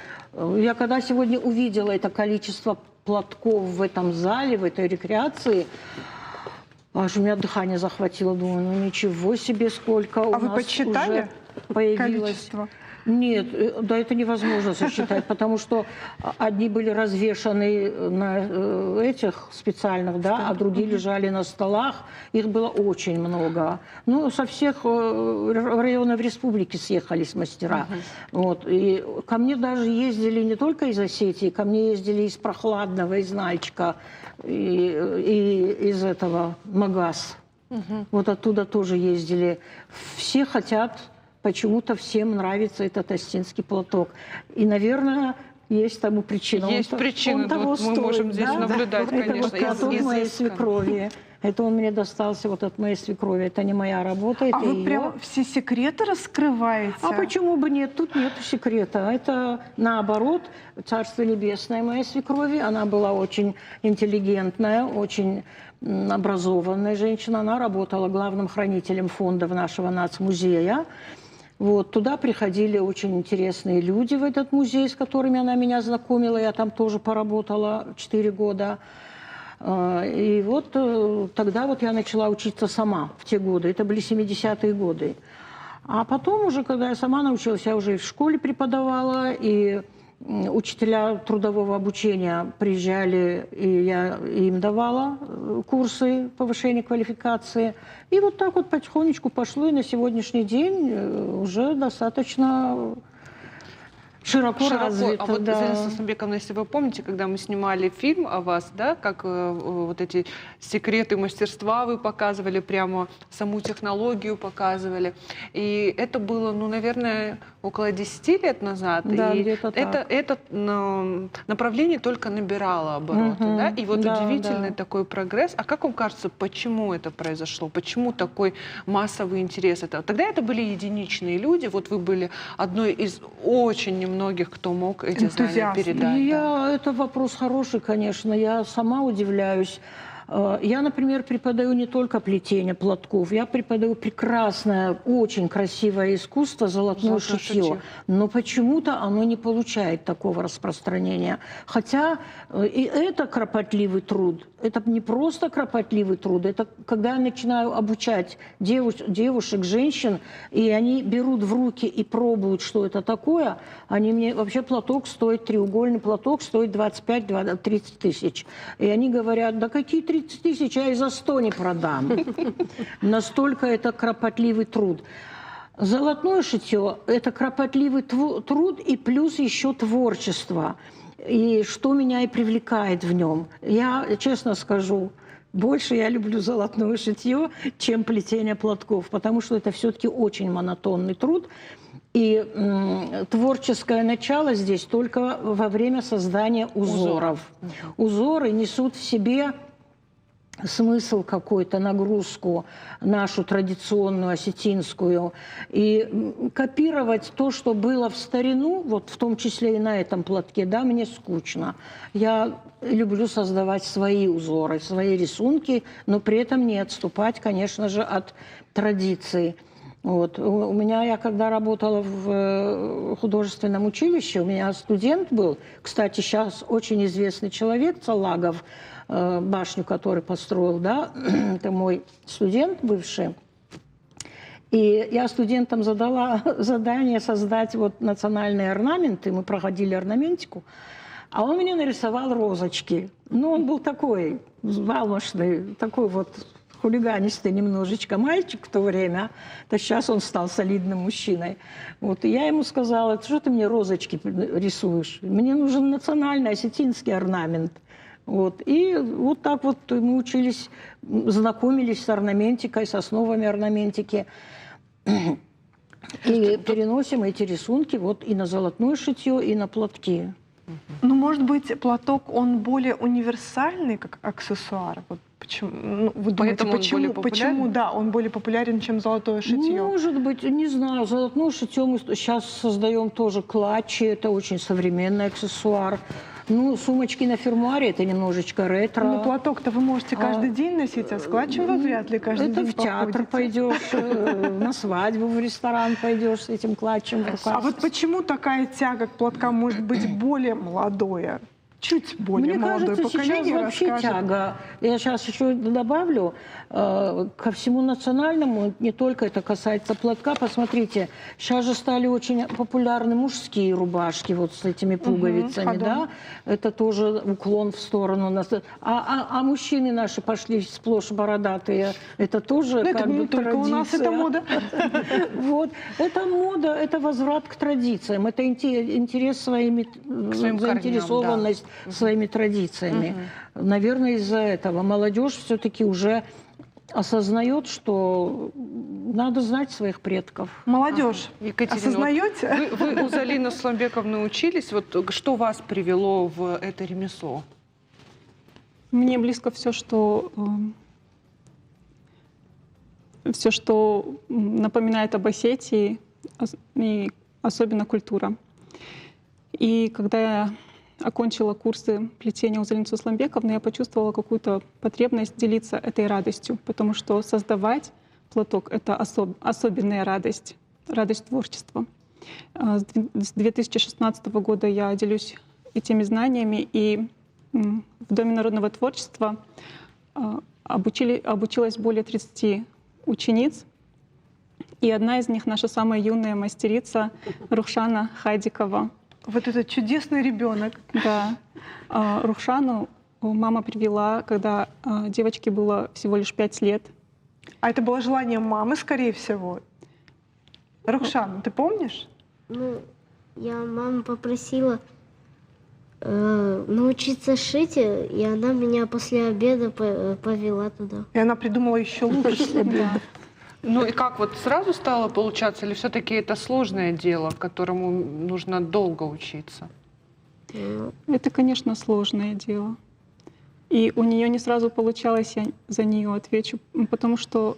Я когда сегодня увидела это количество платков в этом зале, в этой рекреации, аж у меня дыхание захватило, думаю, ну ничего себе, сколько у нас вы подсчитали уже появилось. количество? Нет, да это невозможно сосчитать, потому что одни были развешаны на этих специальных, да, а другие лежали на столах. Их было очень много. Ну, со всех районов республики съехались мастера. Вот. И ко мне даже ездили не только из Осетии, ко мне ездили из Прохладного, из Нальчика, и из этого Магаз. Вот оттуда тоже ездили. Все хотят... Почему-то всем нравится этот остинский платок. И, наверное, есть тому причина. Есть причина. Он того Вот мы стоит, можем здесь наблюдать, это конечно, вот платок из моей изыска. свекрови. Это он мне достался вот от моей свекрови. Это не моя работа, это А вы ее. прям все секреты раскрываете? А почему бы нет? Тут нет секрета. Это наоборот, Царство Небесное моей свекрови. Она была очень интеллигентная, очень образованная женщина. Она работала главным хранителем фондов нашего нацмузея. Вот, туда приходили очень интересные люди в этот музей, с которыми она меня знакомила. Я там тоже поработала 4 года. И вот тогда вот я начала учиться сама в те годы. Это были 70-е годы. А потом уже, когда я сама научилась, я уже и в школе преподавала, и учителя трудового обучения приезжали, и я им давала курсы повышения квалификации. И вот так вот потихонечку пошло, и на сегодняшний день уже достаточно широко развито. А вот, да. Залина Сланбековна, если вы помните, когда мы снимали фильм о вас, да, как вот эти секреты мастерства вы показывали, прямо саму технологию показывали. И это было, ну, наверное, около 10 лет назад. Да, и где-то так. это направление только набирало обороты. Мгм. Да? И вот Да, удивительный да. такой прогресс. А как вам кажется, почему это произошло? Почему такой массовый интерес? Тогда это были единичные люди. Вот вы были одной из очень немногих, кто мог эти знания Энтузиаст. передать. Да. Это вопрос хороший, конечно. Я сама удивляюсь. Я, например, преподаю не только плетение платков, я преподаю прекрасное, очень красивое искусство золотное Золотое шитье. шитье. Но почему-то оно не получает такого распространения. Хотя и это кропотливый труд. Это не просто кропотливый труд. Это когда я начинаю обучать девушек, женщин, и они берут в руки и пробуют, что это такое, они мне... Вообще платок стоит, треугольный платок стоит 25-30 тысяч. И они говорят, да какие 30 тысяч, я и за 100 не продам. Настолько это кропотливый труд. Золотное шитье – это кропотливый труд и плюс еще творчество. И что меня и привлекает в нем. Я честно скажу, больше я люблю золотное шитье, чем плетение платков, потому что это все-таки очень монотонный труд. И творческое начало здесь только во время создания узоров. Узоры несут в себе смысл какой-то, нагрузку нашу традиционную, осетинскую. И копировать то, что было в старину, вот в том числе и на этом платке, да, мне скучно. Я люблю создавать свои узоры, свои рисунки, но при этом не отступать, конечно же, от традиций. Вот. У меня, я когда работала в художественном училище, у меня студент был, кстати, сейчас очень известный человек, Цалагов, башню, который построил, да, это мой студент бывший. И я студентам задала задание создать вот национальные орнаменты, мы проходили орнаментику, а он мне нарисовал розочки. Ну, он был такой взбалмошный, такой вот хулиганистый немножечко мальчик в то время, то сейчас он стал солидным мужчиной. Вот, и я ему сказала, что ты мне розочки рисуешь? Мне нужен национальный осетинский орнамент. Вот. И вот так вот мы учились, знакомились с орнаментикой, с основами орнаментики. И переносим эти рисунки вот и на золотное шитье, и на платки. Ну, может быть, платок, он более универсальный, как аксессуар? Вот почему, ну, вы думаете, Поэтому он более популярен? почему, да, он более популярен, чем золотое шитье? Может быть, не знаю. Золотное шитье мы сейчас создаем тоже клатчи, это очень современный аксессуар. Ну, сумочки на фермуаре – это немножечко ретро. Ну, платок-то вы можете каждый день носить, а с клатчем вы вряд ли каждый Это день в театр походите. пойдешь, на свадьбу, в ресторан пойдешь с этим клатчем в руках. А вот почему такая тяга к платкам может быть более молодое? Чуть более Мне молодое кажется, сейчас поколение вообще расскажет. тяга. Я сейчас еще добавлю ко всему национальному, не только это касается платка. Посмотрите, сейчас же стали очень популярны мужские рубашки вот с этими пуговицами, да? Это тоже уклон в сторону. А мужчины наши пошли сплошь бородатые. Это тоже Ну, это как бы не только у нас, это традиция. мода. Вот. Это мода, это возврат к традициям, это интерес своими, своим корням, заинтересованность своими традициями. Наверное, из-за этого молодежь все-таки уже осознает, что надо знать своих предков. Молодежь, Екатерина, осознаете? вы у Залины Сланбековны учились. Вот что вас привело в это ремесло? Мне близко все, что напоминает об Осетии, и особенно культура. И когда я окончила курсы плетения у Залины Сланбековны, я почувствовала какую-то потребность делиться этой радостью, потому что создавать платок — это особенная радость, радость творчества. С 2016 года я делюсь этими знаниями, и в Доме народного творчества обучилось более 30 учениц, и одна из них — наша самая юная мастерица Рухшана Хайдикова. Вот этот чудесный ребенок. Да. Рухшану мама привела, когда девочке было всего лишь 5 лет. А это было желание мамы, скорее всего. Рухшан, ты помнишь? Ну, Я маму попросила научиться шить, и она меня после обеда повела туда. И она придумала еще лучше. Да. Ну и как, вот сразу стало получаться, или все-таки это сложное дело, которому нужно долго учиться? Это, конечно, сложное дело. И у нее не сразу получалось, я за нее отвечу, потому что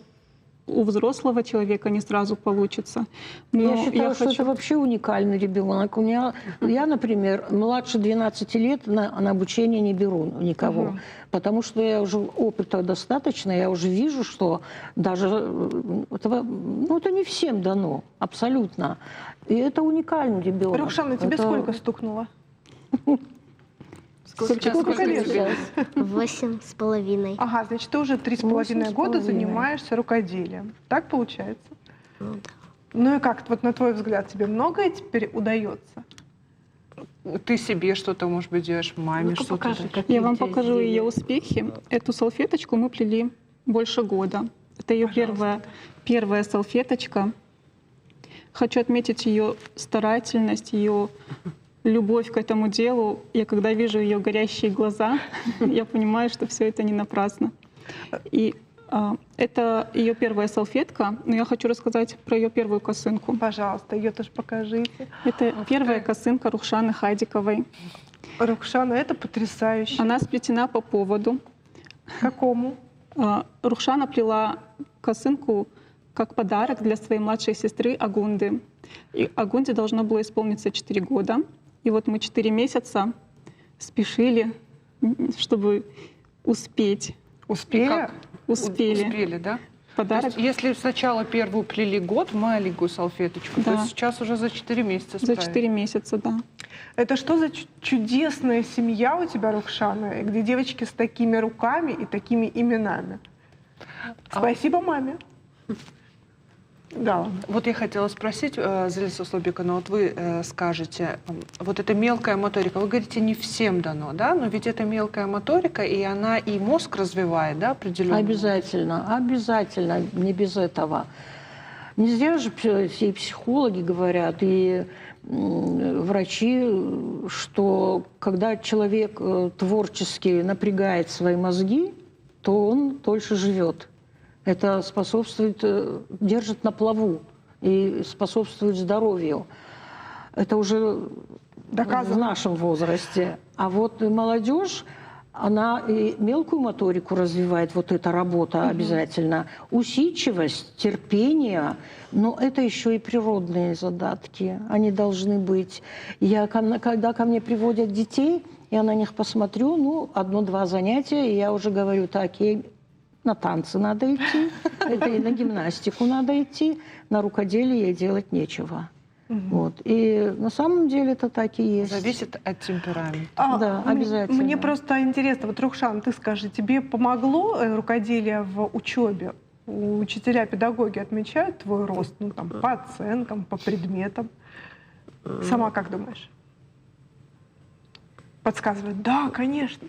у взрослого человека не сразу получится. Но Я считаю, что это вообще уникальный ребенок. Я, например, младше 12 лет на обучение не беру никого, потому что я уже опыта достаточно, я уже вижу, что даже это не всем дано, абсолютно. И это уникальный ребенок. Рухшана, тебе сколько стукнуло? Сколько лет? тебе? 8,5. Ага, значит, ты уже 3,5 года занимаешься рукоделием. Так получается? Ну, да. Ну и как, вот на твой взгляд, тебе многое теперь удается? Ты себе что-то, может быть, делаешь, маме Ну-ка, что-то. покажи, даешь. какие Я вам у тебя покажу изделия. ее успехи. Эту салфеточку мы плели больше года. Это ее первая салфеточка. Хочу отметить ее старательность, ее любовь к этому делу. Я когда вижу ее горящие глаза, я понимаю, что все это не напрасно. И это ее первая салфетка, но я хочу рассказать про ее первую косынку. Пожалуйста, ее тоже покажите. Это первая косынка Рухшаны Хадиковой. Рухшана, это потрясающе. Она сплетена по поводу. Какому? Рухшана плела косынку как подарок для своей младшей сестры Агунды. И Агунде должно было исполниться 4 года. И вот мы 4 месяца спешили, чтобы успеть. Успели? Успели. Успели, да? Подарок То есть, если сначала первую плели год, маленькую салфеточку, Да. то сейчас уже за 4 месяца за справились. 4 месяца, да. Это что за чудесная семья у тебя, Рухшана, где девочки с такими руками и такими именами? Спасибо маме. Да. Вот я хотела спросить, Залиса Услугбековна, вот вы скажете, вот эта мелкая моторика, вы говорите, не всем дано, да? Но ведь это мелкая моторика, и она и мозг развивает, да, определенно? Обязательно, обязательно, не без этого. Не зря же все психологи говорят, и врачи, что когда человек творчески напрягает свои мозги, то он дольше живет. Это способствует, держит на плаву и способствует здоровью. Это уже Доказано. в нашем возрасте. А вот молодежь, она и мелкую моторику развивает, вот эта работа обязательно. Усидчивость, терпение, но это еще и природные задатки. Они должны быть. Когда ко мне приводят детей, я на них посмотрю, 1-2 занятия, и я уже говорю, так, ей на танцы надо идти, это и на гимнастику надо идти, на рукоделие ей делать нечего. Вот. И на самом деле это так и есть. Зависит от темперамента. Да, обязательно. Мне просто интересно, вот, Рухшан, ты скажи, тебе помогло рукоделие в учебе? Учителя, педагоги отмечают твой рост, по оценкам, по предметам? Сама как думаешь? Подсказывают, да, конечно.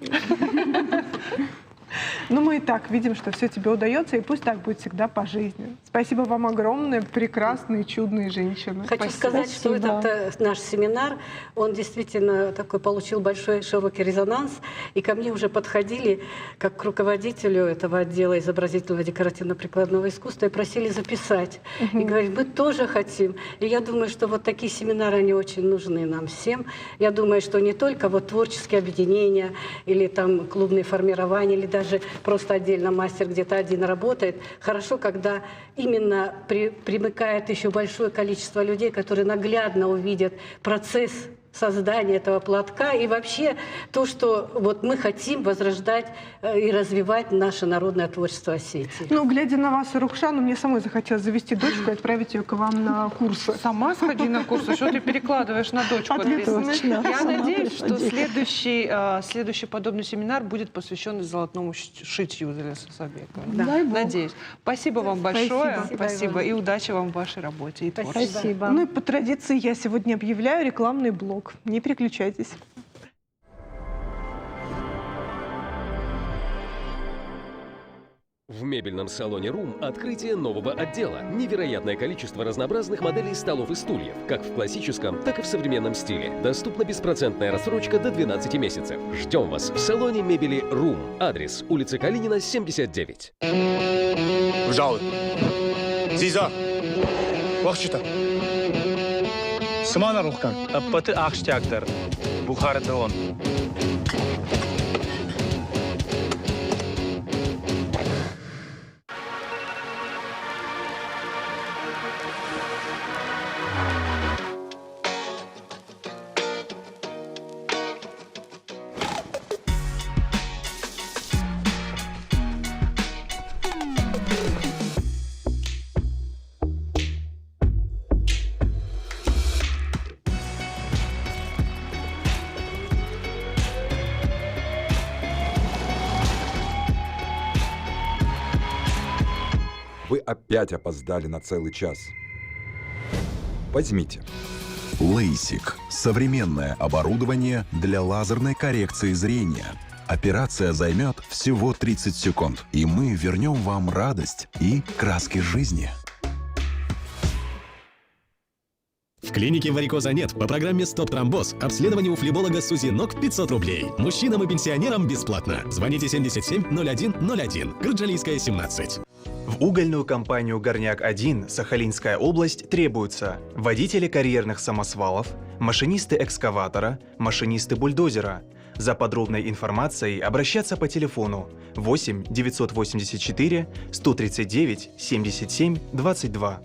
Но мы и так видим, что все тебе удается, и пусть так будет всегда по жизни. Спасибо вам огромное, прекрасные, чудные женщины. Хочу сказать, что этот наш семинар, он действительно такой получил большой широкий резонанс, и ко мне уже подходили, как к руководителю этого отдела изобразительного декоративно-прикладного искусства, и просили записать. И говорили, мы тоже хотим. И я думаю, что вот такие семинары, они очень нужны нам всем. Я думаю, что не только вот творческие объединения, или там клубные формирования, или даже просто отдельно мастер где-то один работает. Хорошо, когда именно примыкает еще большое количество людей, которые наглядно увидят процесс создания этого платка и вообще то, что вот мы хотим возрождать и развивать наше народное творчество Осетии. Глядя на вас, Рухшану, мне самой захотелось завести дочку и отправить ее к вам на курсы. Сама сходи на курсы, что ты перекладываешь на дочку? Ответственность. Я надеюсь, что следующий подобный семинар будет посвящен золотому шитью, Залиса Услугбековна. Да. Дай Бог. Надеюсь. Спасибо вам большое. Спасибо. Спасибо. И удачи вам в вашей работе и творчестве. Спасибо. Ну и по традиции я сегодня объявляю рекламный блок. Не переключайтесь. В мебельном салоне «Рум» открытие нового отдела. Невероятное количество разнообразных моделей столов и стульев, как в классическом, так и в современном стиле. Доступна беспроцентная рассрочка до 12 месяцев. Ждем вас в салоне мебели «Рум». Адрес: улица Калинина, 79. Вжал. Зиза. Вахчита. Смана рухкан. Аппаты Ахштягдар. Бухарда он. Вы опять опоздали на целый час. Возьмите. LASIK – современное оборудование для лазерной коррекции зрения. Операция займет всего 30 секунд, и мы вернем вам радость и краски жизни. В клинике варикоза нет. По программе «Стоп-тромбоз» обследование у флеболога Сузи Ног 500 рублей. Мужчинам и пенсионерам бесплатно. Звоните 77 01 01. Кырджалийская, 17. В угольную компанию «Горняк-1» Сахалинская область требуются водители карьерных самосвалов, машинисты экскаватора, машинисты бульдозера. За подробной информацией обращаться по телефону 8 984 139 77 22.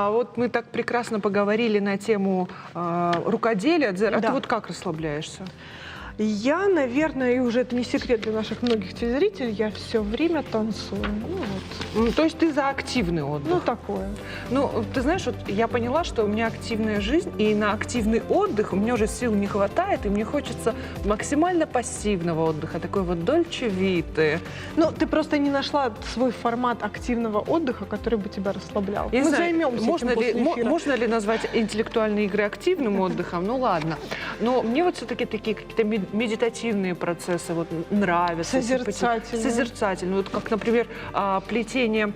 Вот мы так прекрасно поговорили на тему рукоделия. А ты вот как расслабляешься? Я, наверное, и уже это не секрет для наших многих телезрителей, я все время танцую. То есть ты за активный отдых? Ну, такое. Ну, ты знаешь, вот я поняла, что у меня активная жизнь, и на активный отдых у меня уже сил не хватает, и мне хочется максимально пассивного отдыха, такой вот дольче вите. Ну, ты просто не нашла свой формат активного отдыха, который бы тебя расслаблял. Мы займемся этим можно ли назвать интеллектуальные игры активным отдыхом? Ну, ладно. Но мне вот все-таки такие какие-то медитативные процессы вот нравятся. Созерцательные. Созерцательные. Вот как, например, плетение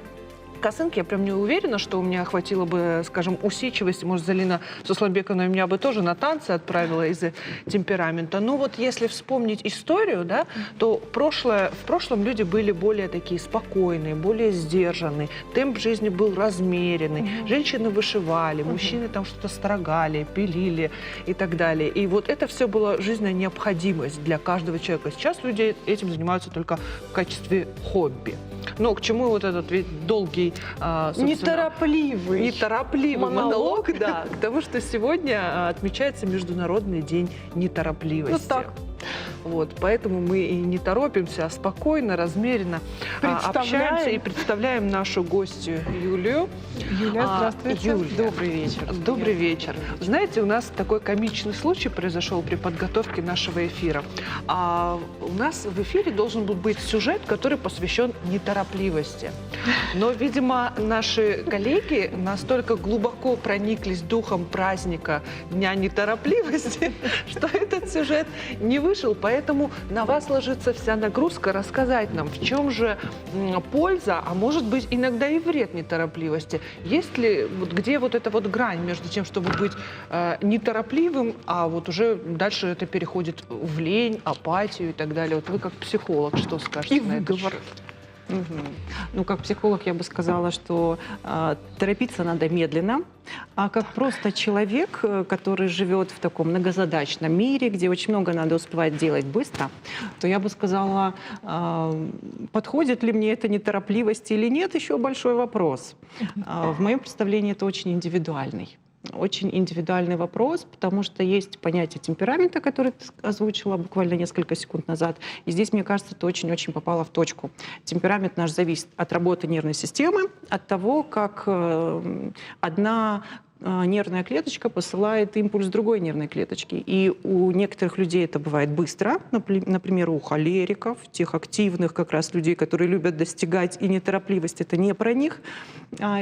косынки. Я прям не уверена, что у меня хватило бы, скажем, усидчивости. Может, Залина Сусланбековна меня бы тоже на танцы отправила из-за темперамента. Но вот если вспомнить историю, да, то в прошлом люди были более такие спокойные, более сдержанные. Темп жизни был размеренный. Женщины вышивали, мужчины там что-то строгали, пилили и так далее. И вот это все была жизненная необходимость для каждого человека. Сейчас люди этим занимаются только в качестве хобби. Но к чему вот этот ведь долгий, неторопливый монолог, да, к тому, что сегодня отмечается Международный день неторопливости. Ну так. Вот, поэтому мы и не торопимся, а спокойно, размеренно общаемся и представляем нашу гостью Юлию. Юля, здравствуйте. Юлия. Добрый вечер. Добрый вечер. Знаете, у нас такой комичный случай произошел при подготовке нашего эфира. У нас в эфире должен был быть сюжет, который посвящен неторопливости. Но, видимо, наши коллеги настолько глубоко прониклись духом праздника Дня неторопливости, что этот сюжет не вышел. Поэтому на вас ложится вся нагрузка рассказать нам, в чем же польза, а может быть иногда и вред неторопливости. Есть ли, вот где вот эта вот грань между тем, чтобы быть неторопливым, а вот уже дальше это переходит в лень, апатию и так далее. Вот вы как психолог что скажете и на этот счет? Ну, как психолог я бы сказала, что торопиться надо медленно, а как просто человек, который живет в таком многозадачном мире, где очень много надо успевать делать быстро, то я бы сказала, подходит ли мне эта неторопливость или нет, еще большой вопрос. В моем представлении это очень индивидуальный. Очень индивидуальный вопрос, потому что есть понятие темперамента, которое ты озвучила буквально несколько секунд назад. И здесь, мне кажется, ты очень-очень попала в точку. Темперамент наш зависит от работы нервной системы, от того, как одна нервная клеточка посылает импульс другой нервной клеточке. И у некоторых людей это бывает быстро, например, у холериков, тех активных как раз людей, которые любят достигать, и неторопливость — это не про них.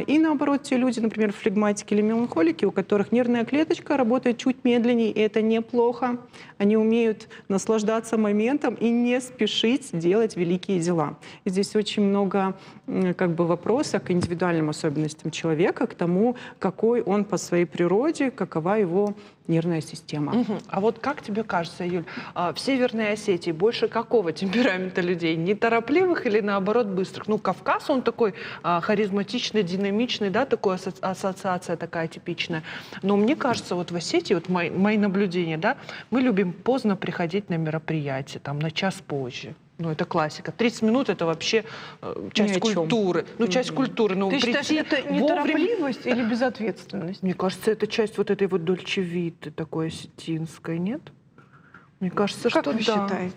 И наоборот, те люди, например, флегматики или меланхолики, у которых нервная клеточка работает чуть медленнее, и это неплохо. Они умеют наслаждаться моментом и не спешить делать великие дела. И здесь очень много вопросов к индивидуальным особенностям человека, к тому, какой он по своей природе, какова его нервная система. А вот как тебе кажется, Юль, в Северной Осетии больше какого темперамента людей? Неторопливых или наоборот быстрых? Ну, Кавказ, он такой харизматичный, динамичный, да, такой ассоциация такая типичная. Но мне кажется, вот в Осетии, вот мои наблюдения, да, мы любим поздно приходить на мероприятие, там, на час позже. Ну, это классика. 30 минут — это вообще часть культуры. Ну, часть культуры. Ну, Ты считаешь, это неторопливость или безответственность? Мне кажется, это часть вот этой вот дольче-виты, такой осетинской, нет? Мне кажется, как что вы да. считаете?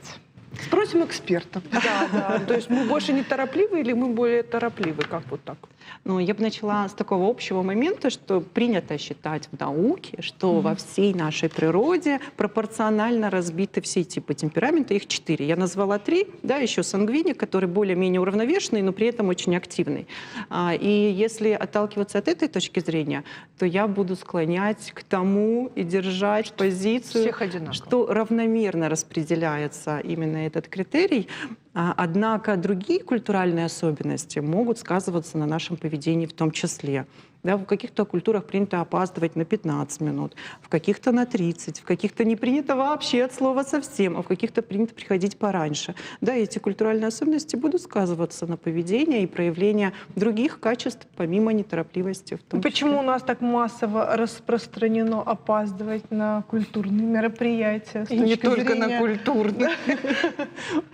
Спросим экспертов. Да. То есть мы больше не торопливы или мы более торопливы? Как вот так? Ну, я бы начала с такого общего момента, что принято считать в науке, что во всей нашей природе пропорционально разбиты все типы темперамента. Их 4. Я назвала 3. Да, еще сангвиник, который более-менее уравновешенный, но при этом очень активный. И если отталкиваться от этой точки зрения, то я буду склонять к тому и держать позицию, что равномерно распределяется именно этот критерий. Однако другие культуральные особенности могут сказываться на нашем поведении в том числе. Да, в каких-то культурах принято опаздывать на 15 минут, в каких-то на 30, в каких-то не принято вообще от слова совсем, а в каких-то принято приходить пораньше. Да, эти культуральные особенности будут сказываться на поведении и проявлении других качеств, помимо неторопливости. В том Почему числе. у нас так массово распространено опаздывать на культурные мероприятия? И не только на культурные.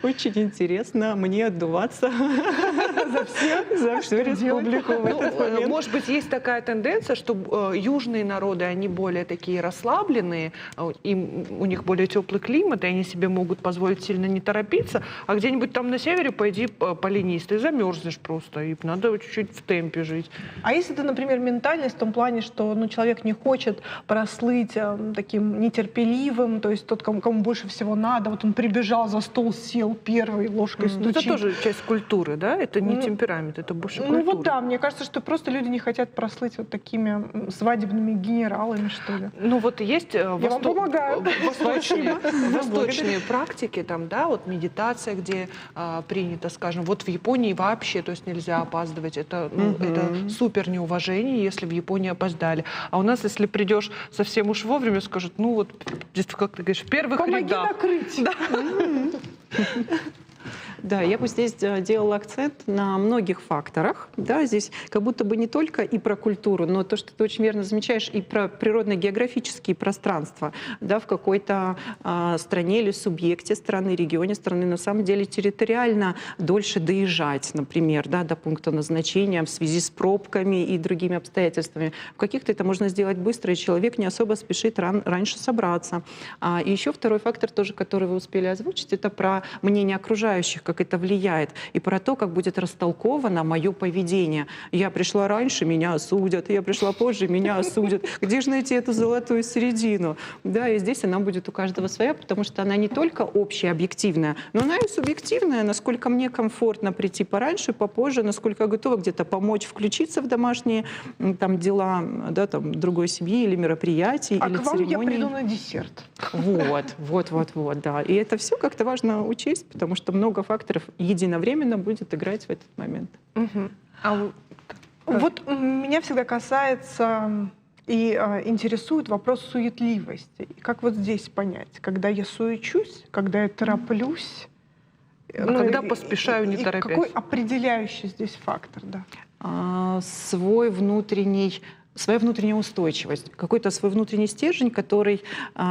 Очень интересно мне отдуваться за всю республику в этот момент. Может быть, есть такая тенденция, что южные народы, они более такие расслабленные, у них более теплый климат, и они себе могут позволить сильно не торопиться, а где-нибудь там на севере пойди по линии, ты замерзнешь просто, и надо чуть-чуть в темпе жить. А если это, например, ментальность в том плане, что человек не хочет прослыть таким нетерпеливым, то есть тот, кому больше всего надо, вот он прибежал за стол, сел первый, ложкой стучит. Это тоже часть культуры, да? Это не темперамент, это больше культура. Ну вот да, мне кажется, что просто люди не хотят прослыть вот такими свадебными генералами, что ли. Ну вот есть вам помогаю. Восточные практики, там, да, вот медитация, где принято, скажем, вот в Японии вообще, то есть нельзя опаздывать, это супер неуважение, если в Японии опоздали. А у нас, если придешь совсем уж вовремя, скажут, ну вот, как ты говоришь, в первых рядах. Помоги накрыть. Да, я бы здесь делала акцент на многих факторах. Да, здесь как будто бы не только и про культуру, но то, что ты очень верно замечаешь, и про природно-географические пространства. Да, в какой-то стране или субъекте страны, регионе страны на самом деле территориально дольше доезжать, например, да, до пункта назначения в связи с пробками и другими обстоятельствами. В каких-то это можно сделать быстро, и человек не особо спешит раньше собраться. И еще второй фактор, тоже, который вы успели озвучить, это про мнение окружающих, как это влияет, и про то, как будет растолковано мое поведение. Я пришла раньше, меня осудят, я пришла позже, меня осудят. Где же найти эту золотую середину? Да, и здесь она будет у каждого своя, потому что она не только общая, объективная, но она и субъективная, насколько мне комфортно прийти пораньше, попозже, насколько я готова где-то помочь включиться в домашние там, дела, да, там, другой семьи или мероприятий, или к вам церемонии. Я приду на десерт. Вот, да. И это все как-то важно учесть, потому что много факторов единовременно будет играть в этот момент. Вот меня всегда касается и интересует вопрос суетливости. Как вот здесь понять, когда я суечусь, когда я тороплюсь, когда поспешаю, не торопясь? Какой определяющий здесь фактор? Да? Своя внутренняя устойчивость, какой-то свой внутренний стержень, который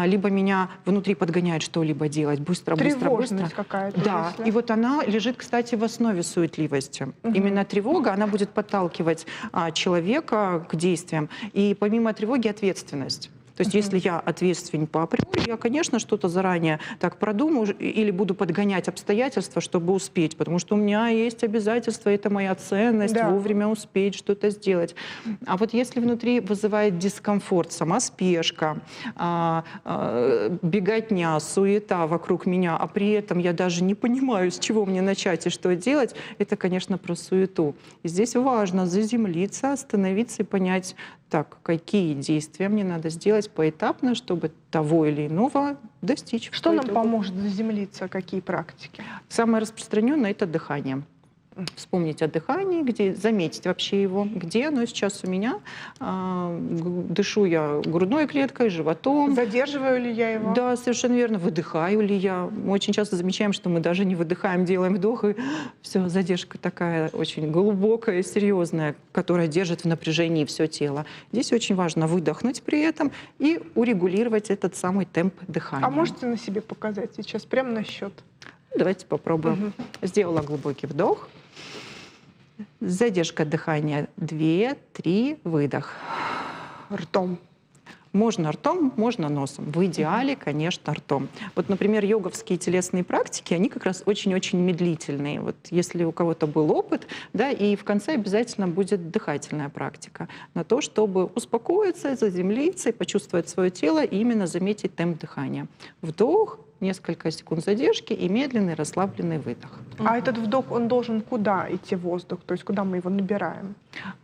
либо меня внутри подгоняет что-либо делать быстро. Какая-то. Да, и вот она лежит, кстати, в основе суетливости. Именно тревога, она будет подталкивать человека к действиям. И помимо тревоги ответственность. То есть если я ответственен по априори, я, конечно, что-то заранее так продумаю или буду подгонять обстоятельства, чтобы успеть, потому что у меня есть обязательства, это моя ценность, вовремя успеть что-то сделать. А вот если внутри вызывает дискомфорт, сама спешка, беготня, суета вокруг меня, а при этом я даже не понимаю, с чего мне начать и что делать, это, конечно, про суету. И здесь важно заземлиться, остановиться и понять, так, какие действия мне надо сделать поэтапно, чтобы того или иного достичь. Что нам поможет заземлиться, какие практики? Самое распространенное — это дыхание. Вспомнить о дыхании, заметить вообще его, где оно сейчас у меня. Дышу я грудной клеткой, животом. Задерживаю ли я его? Да, совершенно верно. Выдыхаю ли я? Мы очень часто замечаем, что мы даже не выдыхаем, делаем вдох, и все, задержка такая очень глубокая, серьезная, которая держит в напряжении все тело. Здесь очень важно выдохнуть при этом и урегулировать этот самый темп дыхания. А можете на себе показать сейчас, прямо на счет? Давайте попробуем. Сделала глубокий вдох. Задержка дыхания 2-3, выдох. Ртом. Можно ртом, можно носом. В идеале, конечно, ртом. Вот, например, йоговские телесные практики, они как раз очень-очень медлительные. Вот если у кого-то был опыт, да, и в конце обязательно будет дыхательная практика на то, чтобы успокоиться, заземлиться и почувствовать свое тело, и именно заметить темп дыхания. Вдох, несколько секунд задержки и медленный расслабленный выдох. А этот вдох, он должен куда идти воздух? То есть куда мы его набираем?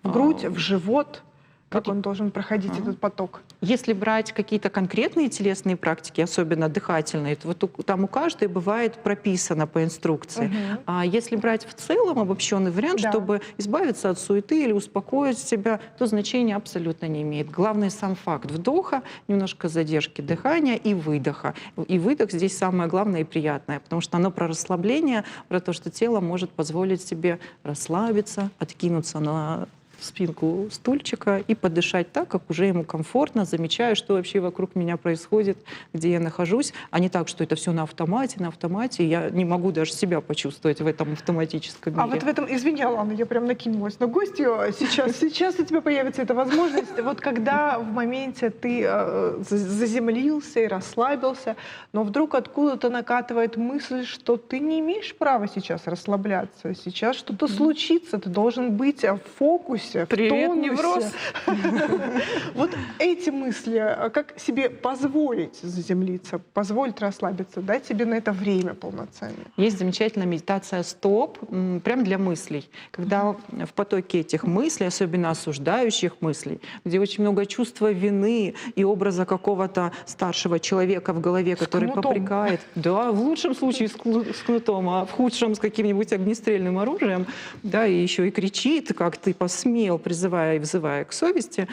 В грудь, в живот? Как он должен проходить этот поток? Если брать какие-то конкретные телесные практики, особенно дыхательные, то вот там у каждой бывает прописано по инструкции. А если брать в целом обобщенный вариант, чтобы избавиться от суеты или успокоить себя, то значения абсолютно не имеет. Главный сам факт вдоха, немножко задержки дыхания и выдоха. И выдох здесь самое главное и приятное, потому что оно про расслабление, про то, что тело может позволить себе расслабиться, откинуться на спинку стульчика и подышать так, как уже ему комфортно, замечая, что вообще вокруг меня происходит, где я нахожусь, а не так, что это все на автомате, и я не могу даже себя почувствовать в этом автоматическом мире. А вот в этом, извини, Алана, я прям накинулась на гостью, сейчас у тебя появится эта возможность, вот когда в моменте ты заземлился и расслабился, но вдруг откуда-то накатывает мысль, что ты не имеешь права сейчас расслабляться, сейчас что-то случится, ты должен быть в фокусе, Привет, невроз. Вот эти мысли, как себе позволить заземлиться, позволить расслабиться, дать себе на это время полноценное? Есть замечательная медитация «Стоп», прям для мыслей. Когда в потоке этих мыслей, особенно осуждающих мыслей, где очень много чувства вины и образа какого-то старшего человека в голове, который попрекает. Да, в лучшем случае с кнутом, а в худшем с каким-нибудь огнестрельным оружием, да, и еще и кричит, как ты посмел, призывая и взывая к совести.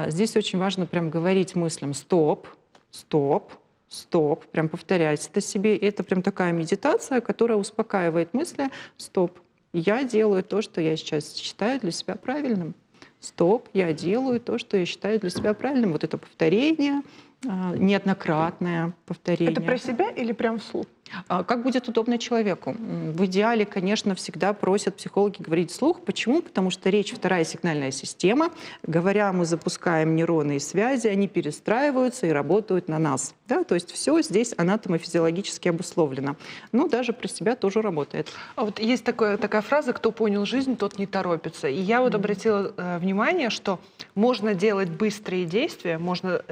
Здесь очень важно прям говорить мыслям «стоп», «стоп», «стоп», прям повторять это себе. И это прям такая медитация, которая успокаивает мысли «стоп, я делаю то, что я сейчас считаю для себя правильным». «Стоп, я делаю то, что я считаю для себя правильным». Вот это повторение, неоднократное повторение. Это про себя или прям вслух? Как будет удобно человеку? В идеале, конечно, всегда просят психологи говорить вслух. Почему? Потому что речь — вторая сигнальная система. Говоря, мы запускаем нейронные связи, они перестраиваются и работают на нас. Да? То есть все здесь анатомофизиологически обусловлено. Но даже про себя тоже работает. А вот есть такая фраза: «Кто понял жизнь, тот не торопится». И я вот обратила внимание, что можно делать быстрые действия, можно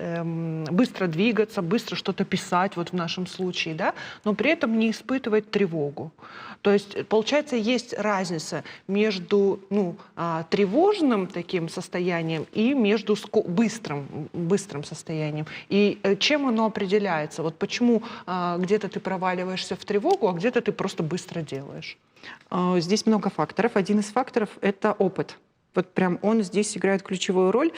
быстро двигаться, быстро что-то писать, вот в нашем случае, да, но при этом не испытывать тревогу. То есть, получается, есть разница между тревожным таким состоянием и между быстрым состоянием. И чем оно определяется? Вот почему где-то ты проваливаешься в тревогу, а где-то ты просто быстро делаешь? Здесь много факторов. Один из факторов — это опыт. Вот прям он здесь играет ключевую роль.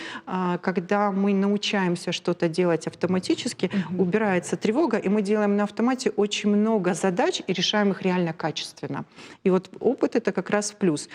Когда мы научаемся что-то делать автоматически, убирается тревога, и мы делаем на автомате очень много задач и решаем их реально качественно. И вот опыт — это как раз в плюс.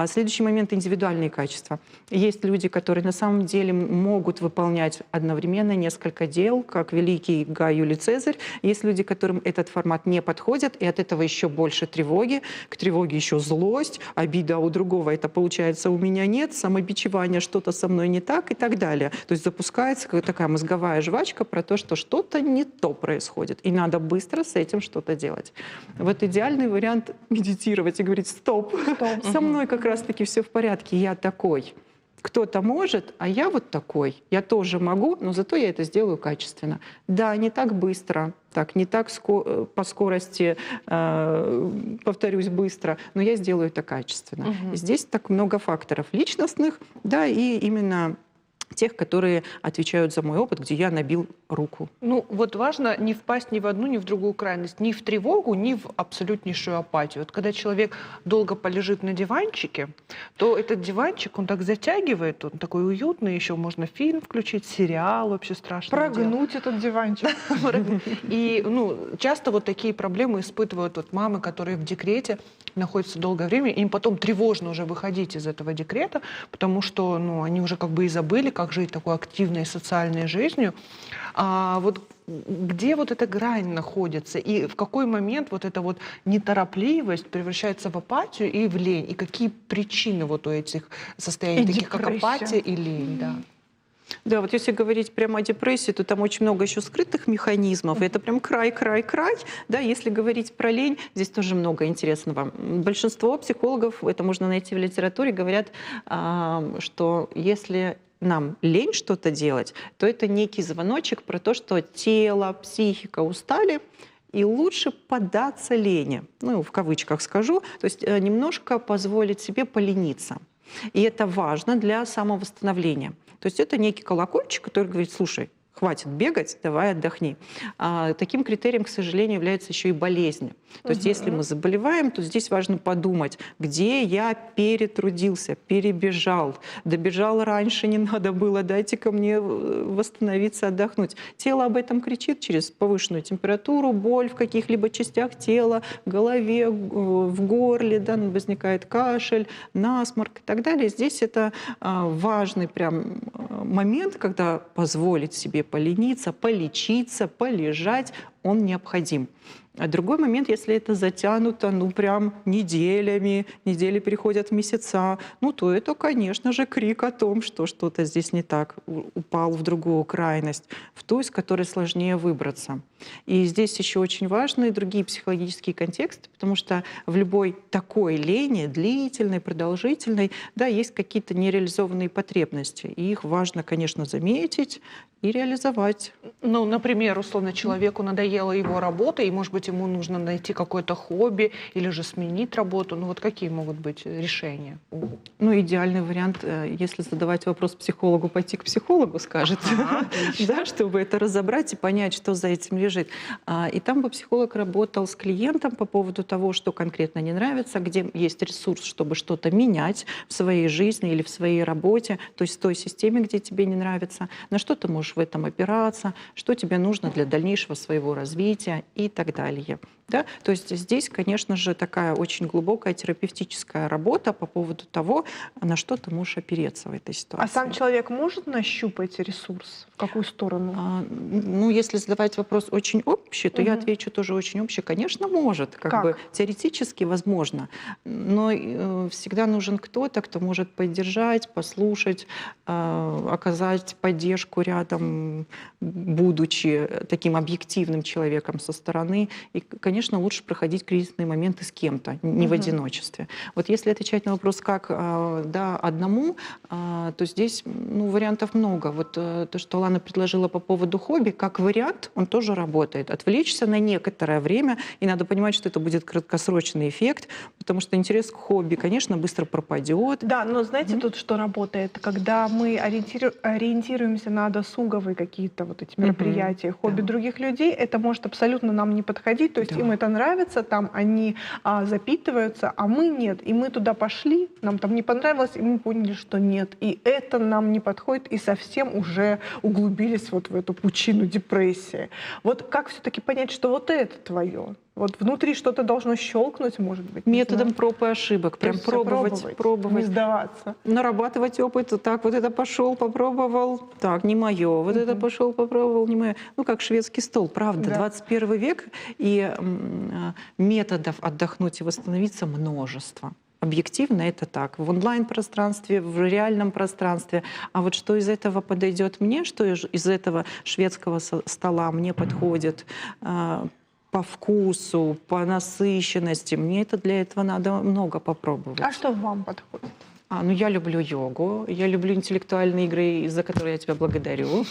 Следующий момент — индивидуальные качества. Есть люди, которые на самом деле могут выполнять одновременно несколько дел, как великий Гай Юлий Цезарь. Есть люди, которым этот формат не подходит, и от этого еще больше тревоги. К тревоге еще злость, обида у другого — это получается у меня нет, самобичевание, что-то со мной не так и так далее. То есть запускается такая мозговая жвачка про то, что что-то не то происходит, и надо быстро с этим что-то делать. Вот идеальный вариант медитировать и говорить: стоп, со мной как раз-таки все в порядке, я такой. Кто-то может, а я вот такой. Я тоже могу, но зато я это сделаю качественно. Да, не так быстро, не так по скорости, повторюсь, быстро, но я сделаю это качественно. И здесь так много факторов личностных, да, и именно тех, которые отвечают за мой опыт, где я набил руку. Ну, вот важно не впасть ни в одну, ни в другую крайность, ни в тревогу, ни в абсолютнейшую апатию. Вот когда человек долго полежит на диванчике, то этот диванчик, он так затягивает, он такой уютный, еще можно фильм включить, сериал, вообще страшно. Прогнуть этот диванчик. И часто вот такие проблемы испытывают вот мамы, которые в декрете находятся долгое время, им потом тревожно уже выходить из этого декрета, потому что они уже как бы и забыли, как жить такой активной социальной жизнью. А вот где вот эта грань находится, и в какой момент вот эта вот неторопливость превращается в апатию и в лень, и какие причины вот у этих состояний, таких как апатия и лень, да? Да, вот если говорить прямо о депрессии, то там очень много еще скрытых механизмов, и это прям край. Да, если говорить про лень, здесь тоже много интересного. Большинство психологов, это можно найти в литературе, говорят, что если нам лень что-то делать, то это некий звоночек про то, что тело, психика устали, и лучше поддаться лени. В кавычках скажу, то есть немножко позволить себе полениться. И это важно для самовосстановления. То есть это некий колокольчик, который говорит: слушай, хватит бегать, давай отдохни. Таким критерием, к сожалению, является еще и болезнь. То есть если мы заболеваем, то здесь важно подумать, где я перетрудился, перебежал, добежал раньше, не надо было, дайте-ка мне восстановиться, отдохнуть. Тело об этом кричит через повышенную температуру, боль в каких-либо частях тела, в голове, в горле, да, возникает кашель, насморк и так далее. Здесь это важный прям момент, когда позволить себе полениться, полечиться, полежать, он необходим. А другой момент, если это затянуто, прям неделями, недели переходят в месяца, то это, конечно же, крик о том, что что-то здесь не так, упал в другую крайность, в ту, из которой сложнее выбраться. И здесь еще очень важны другие психологические контексты, потому что в любой такой лени, длительной, продолжительной, да, есть какие-то нереализованные потребности. И их важно, конечно, заметить и реализовать. Например, условно, человеку надоела его работа, и, может быть, ему нужно найти какое-то хобби или же сменить работу. Вот какие могут быть решения? Идеальный вариант, если задавать вопрос психологу, пойти к психологу, скажет, да, чтобы это разобрать и понять, что за этим лежит. И там бы психолог работал с клиентом по поводу того, что конкретно не нравится, где есть ресурс, чтобы что-то менять в своей жизни или в своей работе, то есть в той системе, где тебе не нравится, на что ты можешь в этом опираться, что тебе нужно для дальнейшего своего развития и так далее. Да? То есть здесь, конечно же, такая очень глубокая терапевтическая работа по поводу того, на что ты можешь опереться в этой ситуации. А сам человек может нащупать ресурс? В какую сторону? Если задавать вопрос очень общий, то я отвечу тоже очень общий. Конечно, может. Как бы теоретически возможно. Но всегда нужен кто-то, кто может поддержать, послушать, оказать поддержку рядом, будучи таким объективным человеком со стороны. И, конечно, лучше проходить кризисные моменты с кем-то, не в одиночестве. Вот если отвечать на вопрос, как одному, то здесь вариантов много. Вот то, что Лана предложила по поводу хобби, как вариант, он тоже работает. Отвлечься на некоторое время, и надо понимать, что это будет краткосрочный эффект, потому что интерес к хобби, конечно, быстро пропадет. Да, но знаете, тут что работает? Когда мы ориентируемся на досуговые какие-то вот эти мероприятия, хобби других людей, это может абсолютно нам не подходить, то есть им это нравится, там они запитываются, а мы нет. И мы туда пошли, нам там не понравилось, и мы поняли, что нет. И это нам не подходит, и совсем уже углубились вот в эту пучину депрессии. Вот как все-таки понять, что вот это твое? Вот внутри что-то должно щелкнуть, может быть. Методом проб и ошибок. Прям пробовать. Не сдаваться. Нарабатывать опыт. Так, вот это пошел, попробовал. Так, не мое. Вот это пошел, попробовал, не мое. Как шведский стол, правда. 21 век, и методов отдохнуть и восстановиться множество. Объективно это так. В онлайн-пространстве, в реальном пространстве. А вот что из этого подойдет мне, что из этого шведского стола мне подходит по вкусу, по насыщенности, мне это для этого надо много попробовать. А что вам подходит? Ну, я люблю йогу, я люблю интеллектуальные игры, за которые я тебя благодарю.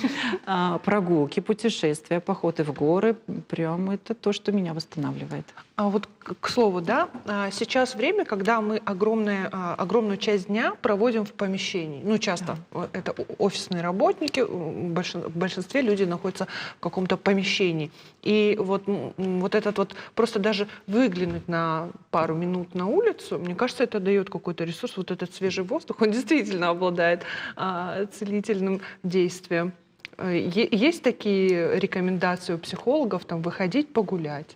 Прогулки, путешествия, походы в горы. Прям это то, что меня восстанавливает. А вот, к слову, да, сейчас время, когда мы огромную часть дня проводим в помещении. Ну, часто это офисные работники, в большинстве люди находятся в каком-то помещении. И вот этот вот просто даже выглянуть на пару минут на улицу, мне кажется, это дает какой-то ресурс, вот этот свежий воздух, он действительно обладает целительным действием. Есть такие рекомендации у психологов, там, выходить погулять?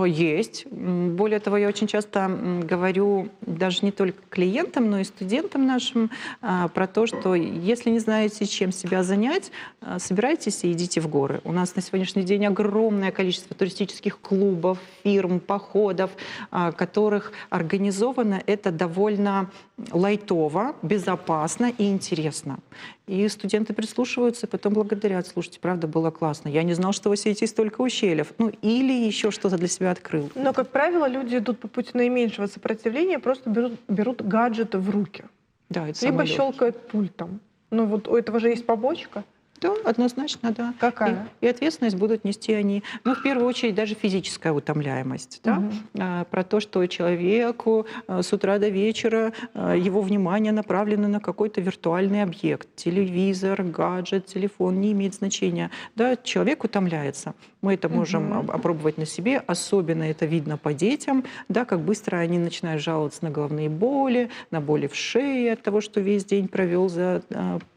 Есть. Более того, я очень часто говорю даже не только клиентам, но и студентам нашим про то, что если не знаете, чем себя занять, собирайтесь и идите в горы. У нас на сегодняшний день огромное количество туристических клубов, фирм, походов, которых организовано это довольно лайтово, безопасно и интересно. И студенты прислушиваются, потом благодарят. Слушайте, правда, было классно. Я не знал, что в Осетии столько ущельев. Ну, или еще что-то для себя открыл. Но, как правило, люди идут по пути наименьшего сопротивления, просто берут гаджеты в руки. Да, это либо самолет. щелкают пультом. Ну, вот у этого же есть побочка. Да, однозначно, да. Какая? И ответственность будут нести они. Ну, в первую очередь, даже физическая утомляемость. Да? Про то, что человеку с утра до вечера его внимание направлено на какой-то виртуальный объект. Телевизор, гаджет, телефон, не имеет значения. Да, человек утомляется. Мы это можем опробовать на себе. Особенно это видно по детям. Да, как быстро они начинают жаловаться на головные боли, на боли в шее от того, что весь день провел за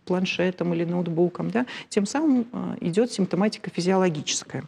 планшетом или ноутбуком. Да? Тем самым идет симптоматика физиологическая.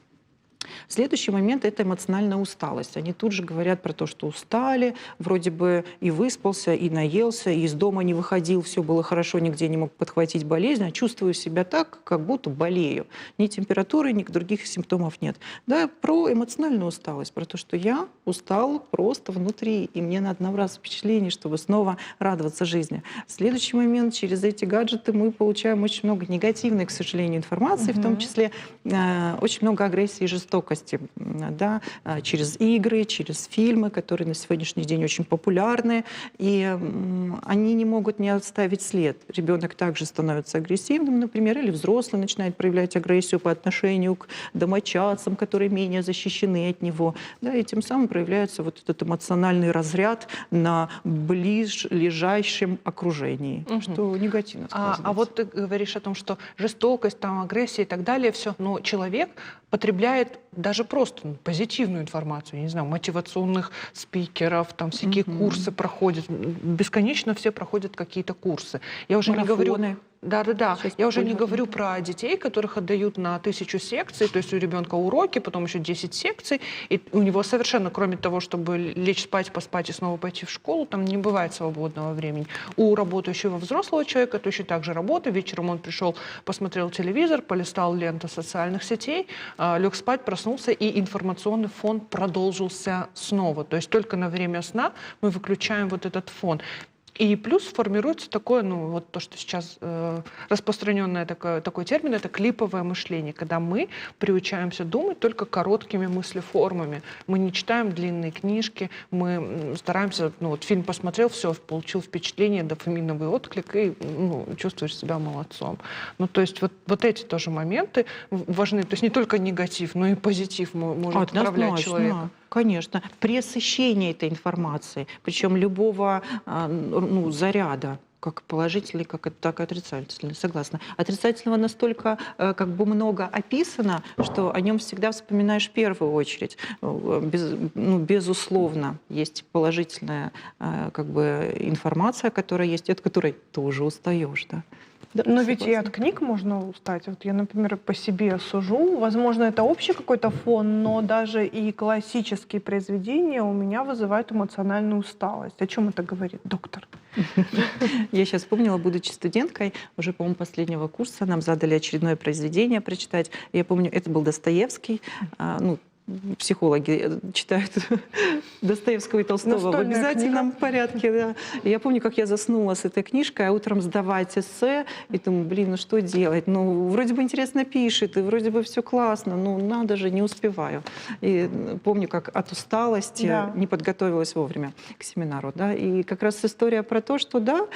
Следующий момент – это эмоциональная усталость. Они тут же говорят про то, что устали, вроде бы и выспался, и наелся, и из дома не выходил, все было хорошо, нигде не мог подхватить болезнь, а чувствую себя так, как будто болею. Ни температуры, ни других симптомов нет. Да, про эмоциональную усталость, про то, что я устал просто внутри, и мне надо набраться впечатлений, чтобы снова радоваться жизни. Следующий момент – через эти гаджеты мы получаем очень много негативной, к сожалению, информации, в том числе очень много агрессии и жестокости, да, через игры, через фильмы, которые на сегодняшний день очень популярны, и они не могут не оставить след. Ребенок также становится агрессивным, например, или взрослый начинает проявлять агрессию по отношению к домочадцам, которые менее защищены от него, да, и тем самым проявляется вот этот эмоциональный разряд на ближайшем окружении, что негативно сказывается. А вот ты говоришь о том, что жестокость, там, агрессия и так далее, все, но человек потребляет даже просто позитивную информацию, я не знаю, мотивационных спикеров, там всякие курсы проходят, бесконечно все проходят какие-то курсы. Я уже не говорю... Да. Я уже не говорю про детей, которых отдают на 1000 секций, то есть у ребенка уроки, потом еще 10 секций, и у него совершенно, кроме того, чтобы лечь спать, поспать и снова пойти в школу, там не бывает свободного времени. У работающего взрослого человека точно так же работа. Вечером он пришел, посмотрел телевизор, полистал ленту социальных сетей, лег спать, проснулся, и информационный фон продолжился снова. То есть только на время сна мы выключаем вот этот фон. И плюс формируется такое, ну вот то, что сейчас распространенное такой термин, это клиповое мышление, когда мы приучаемся думать только короткими мыслеформами. Мы не читаем длинные книжки, мы стараемся, ну вот фильм посмотрел, все, получил впечатление, дофаминовый отклик, и чувствуешь себя молодцом. Ну то есть вот эти тоже моменты важны, то есть не только негатив, но и позитив может управлять человеком. Конечно. Пресыщение этой информации, причем любого заряда, как положительный, так и отрицательный. Согласна. Отрицательного настолько как бы много описано, что о нем всегда вспоминаешь в первую очередь. Безусловно, есть положительная как бы информация, которая есть, от которой тоже устаешь. Да? Да, но ведь и от книг можно устать. Вот я, например, по себе сужу. Возможно, это общий какой-то фон, но даже и классические произведения у меня вызывают эмоциональную усталость. О чем это говорит, доктор? Я сейчас вспомнила, будучи студенткой, уже, по-моему, последнего курса, нам задали очередное произведение прочитать. Я помню, это был Достоевский. психологи читают Достоевского и Толстого в Настольная обязательном книга. порядке. Да. И я помню, как я заснула с этой книжкой, а утром сдавать эссе, и думаю, блин, ну что делать? Ну, вроде бы интересно пишет, и вроде бы все классно, но надо же, не успеваю. И помню, как от усталости не подготовилась вовремя к семинару. Да. И как раз история про то, что да,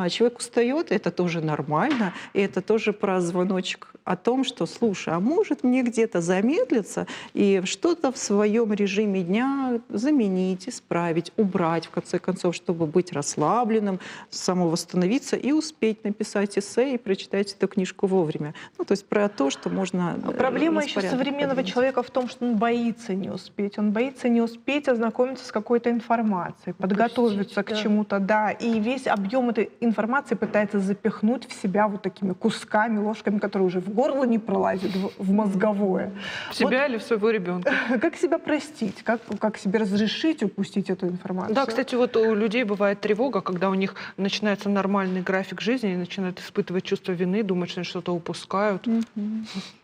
человек устает, это тоже нормально, и это тоже про звоночек о том, что, слушай, а может мне где-то замедлиться и что-то в своем режиме дня заменить, исправить, убрать, в конце концов, чтобы быть расслабленным, самовосстановиться и успеть написать эссе и прочитать эту книжку вовремя. Ну, то есть про то, что можно... Проблема еще распорядок современного подвинуть. человека в том, что он боится не успеть. Он боится не успеть ознакомиться с какой-то информацией, подготовиться к чему-то, да. И весь объем этой информации пытается запихнуть в себя вот такими кусками, ложками, которые уже в горло не пролазят, в мозговое. В себя или в своего ребенка? Как себя простить? Как себе разрешить упустить эту информацию? Да, кстати, вот у людей бывает тревога, когда у них начинается нормальный график жизни, и начинают испытывать чувство вины, думать, что они что-то упускают.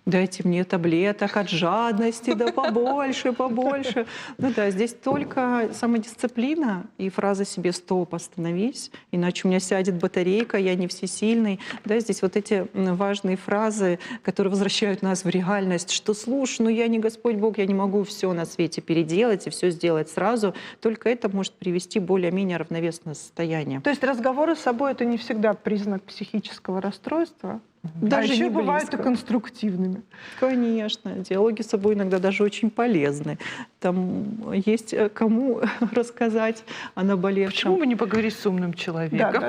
Дайте мне таблеток от жадности, да побольше, побольше. Ну да, здесь только самодисциплина и фраза себе «стоп, остановись», иначе у меня сядет батарейка, я не всесильный. Да, здесь вот эти важные фразы, которые возвращают нас в реальность, что слушай, ну я не Господь Бог, я не могу все на свете переделать и все сделать сразу. Только это может привести более-менее равновесное состояние. То есть разговоры с собой — это не всегда признак психического расстройства? Даже еще не бывают и близко. конструктивными. Конечно, диалоги с собой иногда даже очень полезны. Там есть кому рассказать о наболевшем. Почему бы не поговорить с умным человеком?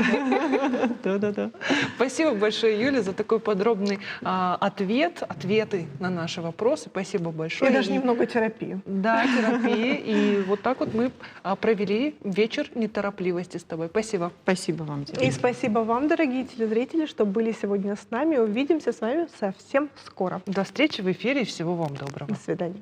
Да-да-да. Спасибо большое, Юля, за такой подробный ответы на наши вопросы. Спасибо большое. И даже немного терапии. Да, терапии. И вот так вот мы провели вечер неторопливости с тобой. Спасибо. Спасибо вам, Диана. И спасибо вам, дорогие телезрители, что были сегодня с нами. Увидимся с вами совсем скоро. До встречи в эфире и всего вам доброго. До свидания.